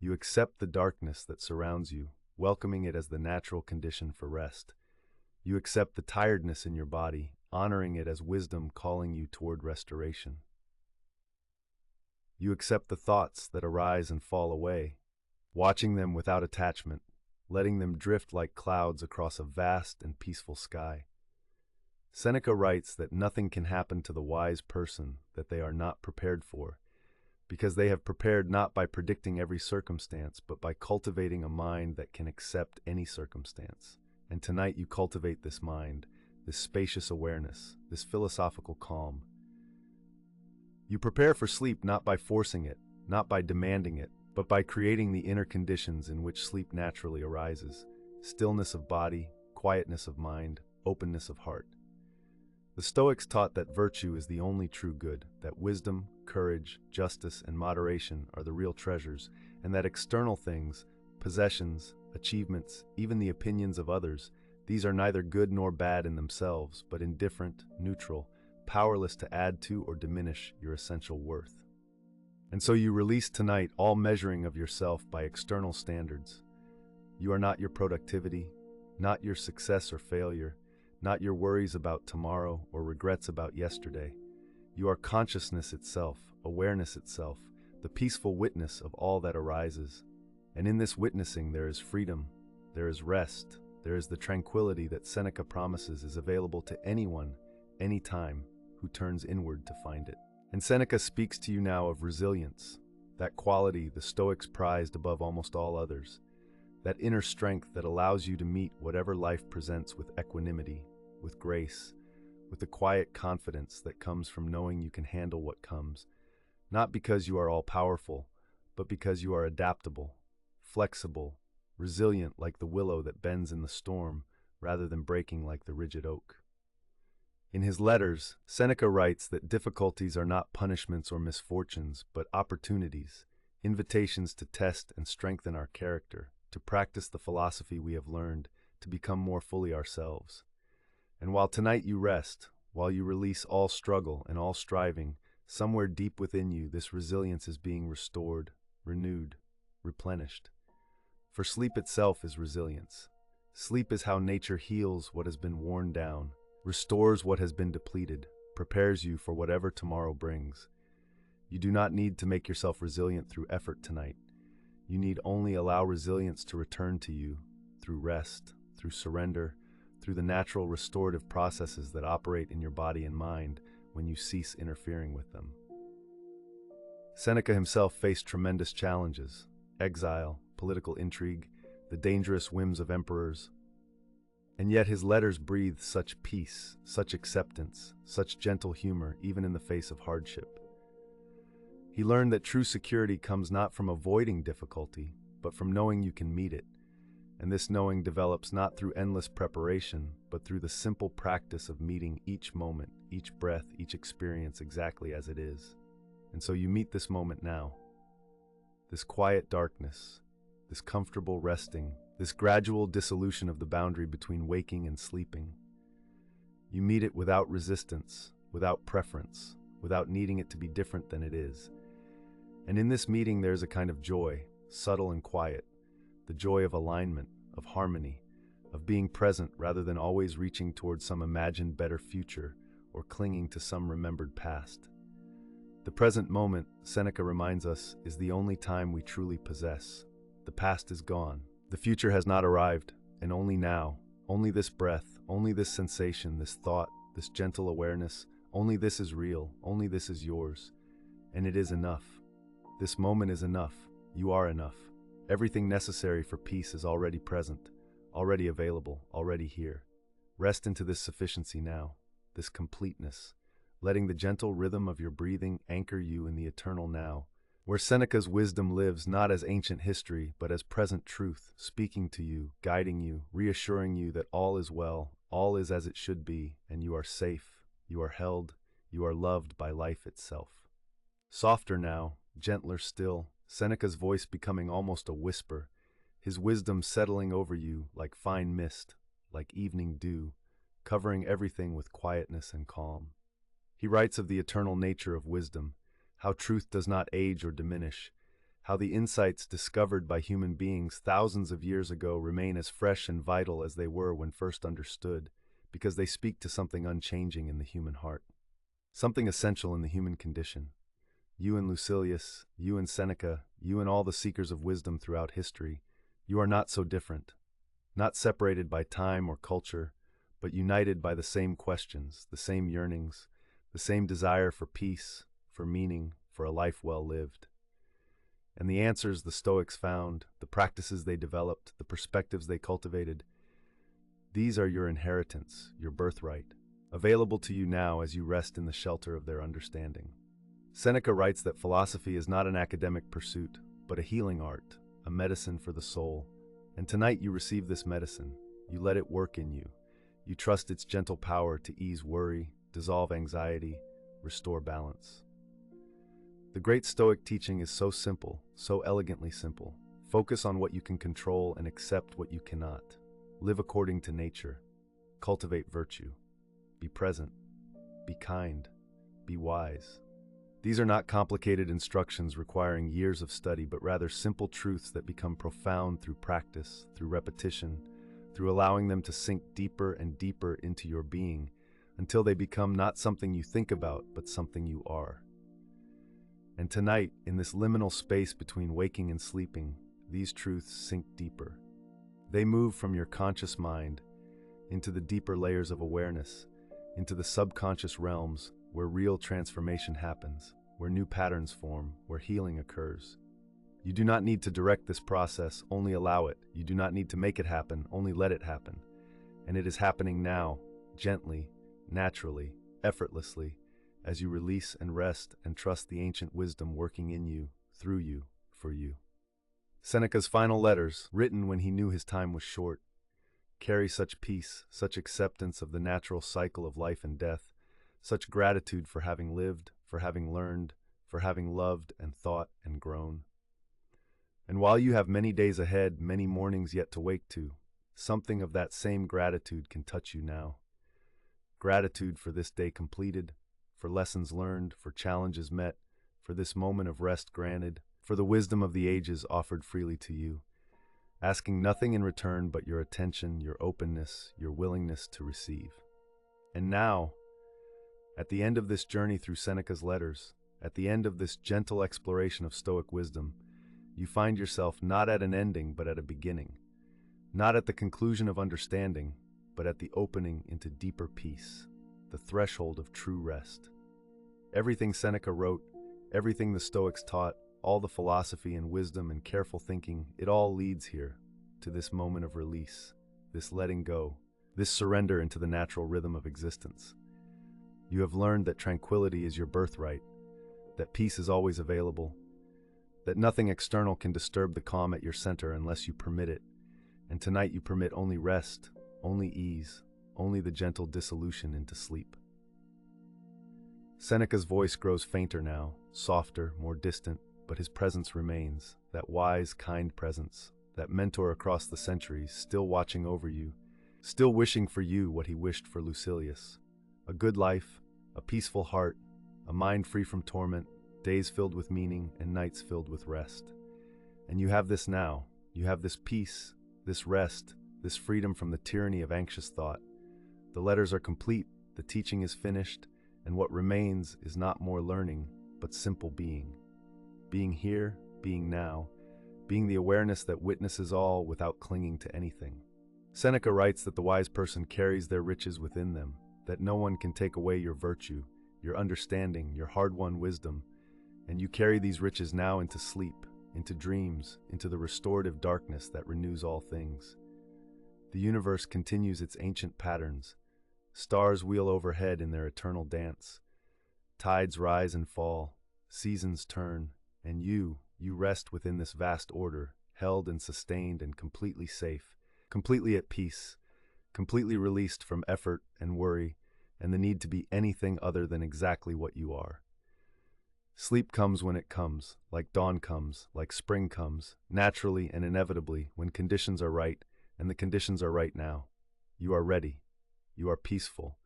[SPEAKER 1] You accept the darkness that surrounds you, welcoming it as the natural condition for rest. You accept the tiredness in your body, honoring it as wisdom calling you toward restoration. You accept the thoughts that arise and fall away, watching them without attachment, letting them drift like clouds across a vast and peaceful sky. Seneca writes that nothing can happen to the wise person that they are not prepared for, because they have prepared not by predicting every circumstance, but by cultivating a mind that can accept any circumstance. And tonight you cultivate this mind, this spacious awareness, this philosophical calm. You prepare for sleep not by forcing it, not by demanding it, but by creating the inner conditions in which sleep naturally arises: stillness of body, quietness of mind, openness of heart. The Stoics taught that virtue is the only true good, that wisdom, courage, justice, and moderation are the real treasures, and that external things, possessions, achievements, even the opinions of others, these are neither good nor bad in themselves, but indifferent, neutral, powerless to add to or diminish your essential worth. And so you release tonight all measuring of yourself by external standards. You are not your productivity, not your success or failure, not your worries about tomorrow or regrets about yesterday. You are consciousness itself, awareness itself, the peaceful witness of all that arises. And in this witnessing there is freedom, there is rest, there is the tranquility that Seneca promises is available to anyone, anytime, who turns inward to find it. And Seneca speaks to you now of resilience, that quality the Stoics prized above almost all others, that inner strength that allows you to meet whatever life presents with equanimity, with grace, with the quiet confidence that comes from knowing you can handle what comes, not because you are all-powerful, but because you are adaptable, flexible, resilient like the willow that bends in the storm rather than breaking like the rigid oak. In his letters, Seneca writes that difficulties are not punishments or misfortunes, but opportunities, invitations to test and strengthen our character, to practice the philosophy we have learned, to become more fully ourselves. And while tonight you rest, while you release all struggle and all striving, somewhere deep within you this resilience is being restored, renewed, replenished. For sleep itself is resilience. Sleep is how nature heals what has been worn down, restores what has been depleted, prepares you for whatever tomorrow brings. You do not need to make yourself resilient through effort tonight. You need only allow resilience to return to you through rest, through surrender, through the natural restorative processes that operate in your body and mind when you cease interfering with them. Seneca himself faced tremendous challenges: exile, political intrigue, the dangerous whims of emperors. And yet his letters breathe such peace, such acceptance, such gentle humor, even in the face of hardship. He learned that true security comes not from avoiding difficulty, but from knowing you can meet it. And this knowing develops not through endless preparation, but through the simple practice of meeting each moment, each breath, each experience exactly as it is. And so you meet this moment now. This quiet darkness, this comfortable resting, this gradual dissolution of the boundary between waking and sleeping. You meet it without resistance, without preference, without needing it to be different than it is. And in this meeting there's a kind of joy, subtle and quiet, the joy of alignment, of harmony, of being present rather than always reaching towards some imagined better future or clinging to some remembered past. The present moment, Seneca reminds us, is the only time we truly possess. The past is gone. The future has not arrived, and only now, only this breath, only this sensation, this thought, this gentle awareness, only this is real, only this is yours. And it is enough. This moment is enough. You are enough. Everything necessary for peace is already present, already available, already here. Rest into this sufficiency now, this completeness, letting the gentle rhythm of your breathing anchor you in the eternal now, where Seneca's wisdom lives not as ancient history, but as present truth, speaking to you, guiding you, reassuring you that all is well, all is as it should be, and you are safe, you are held, you are loved by life itself. Softer now, gentler still, Seneca's voice becoming almost a whisper, his wisdom settling over you like fine mist, like evening dew, covering everything with quietness and calm. He writes of the eternal nature of wisdom, how truth does not age or diminish, how the insights discovered by human beings thousands of years ago remain as fresh and vital as they were when first understood, because they speak to something unchanging in the human heart, something essential in the human condition. You and Lucilius, you and Seneca, you and all the seekers of wisdom throughout history, you are not so different, not separated by time or culture, but united by the same questions, the same yearnings, the same desire for peace, for meaning, for a life well lived. And the answers the Stoics found, the practices they developed, the perspectives they cultivated, these are your inheritance, your birthright, available to you now as you rest in the shelter of their understanding. Seneca writes that philosophy is not an academic pursuit, but a healing art, a medicine for the soul. And tonight you receive this medicine. You let it work in you. You trust its gentle power to ease worry, dissolve anxiety, restore balance. The great Stoic teaching is so simple, so elegantly simple. Focus on what you can control and accept what you cannot. Live according to nature. Cultivate virtue. Be present. Be kind. Be wise. These are not complicated instructions requiring years of study, but rather simple truths that become profound through practice, through repetition, through allowing them to sink deeper and deeper into your being until they become not something you think about, but something you are. And tonight, in this liminal space between waking and sleeping, these truths sink deeper. They move from your conscious mind into the deeper layers of awareness, into the subconscious realms where real transformation happens, where new patterns form, where healing occurs. You do not need to direct this process, only allow it. You do not need to make it happen, only let it happen. And it is happening now, gently, naturally, effortlessly, as you release and rest and trust the ancient wisdom working in you, through you, for you. Seneca's final letters, written when he knew his time was short, carry such peace, such acceptance of the natural cycle of life and death, such gratitude for having lived, for having learned, for having loved and thought and grown. And while you have many days ahead, many mornings yet to wake to, something of that same gratitude can touch you now. Gratitude for this day completed, for lessons learned, for challenges met, for this moment of rest granted, for the wisdom of the ages offered freely to you, asking nothing in return but your attention, your openness, your willingness to receive. And now, at the end of this journey through Seneca's letters, at the end of this gentle exploration of Stoic wisdom, you find yourself not at an ending but at a beginning, not at the conclusion of understanding, but at the opening into deeper peace, the threshold of true rest. Everything Seneca wrote, everything the Stoics taught, all the philosophy and wisdom and careful thinking, it all leads here, to this moment of release, this letting go, this surrender into the natural rhythm of existence. You have learned that tranquility is your birthright, that peace is always available, that nothing external can disturb the calm at your center unless you permit it, and tonight you permit only rest, only ease, only the gentle dissolution into sleep. Seneca's voice grows fainter now, softer, more distant, but his presence remains, that wise, kind presence, that mentor across the centuries, still watching over you, still wishing for you what he wished for Lucilius. A good life, a peaceful heart, a mind free from torment, days filled with meaning and nights filled with rest. And you have this now. You have this peace, this rest, this freedom from the tyranny of anxious thought. The letters are complete, the teaching is finished, and what remains is not more learning, but simple being. Being here, being now, being the awareness that witnesses all without clinging to anything. Seneca writes that the wise person carries their riches within them, that no one can take away your virtue, your understanding, your hard-won wisdom, and you carry these riches now into sleep, into dreams, into the restorative darkness that renews all things. The universe continues its ancient patterns. Stars wheel overhead in their eternal dance. Tides rise and fall, seasons turn, and you rest within this vast order, held and sustained and completely safe, completely at peace, completely released from effort and worry and the need to be anything other than exactly what you are. Sleep comes when it comes, like dawn comes, like spring comes, naturally and inevitably when conditions are right, and the conditions are right now. You are ready. You are peaceful.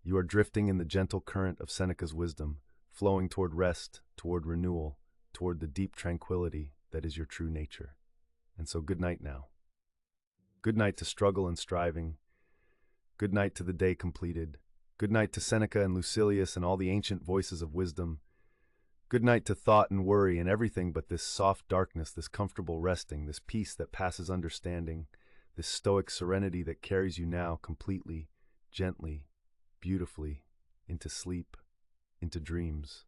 [SPEAKER 1] You are drifting in the gentle current of Seneca's wisdom, flowing toward rest, toward renewal, toward the deep tranquility that is your true nature. And so good night now. Good night to struggle and striving. Good night to the day completed. Good night to Seneca and Lucilius and all the ancient voices of wisdom. Good night to thought and worry and everything but this soft darkness, this comfortable resting, this peace that passes understanding, this stoic serenity that carries you now completely, gently, beautifully, into sleep, into dreams,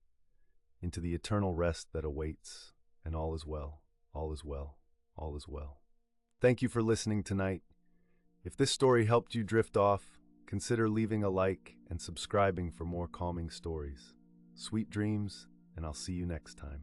[SPEAKER 1] into the eternal rest that awaits, and all is well, all is well, all is well. Thank you for listening tonight. If this story helped you drift off, consider leaving a like and subscribing for more calming stories. Sweet dreams, and I'll see you next time.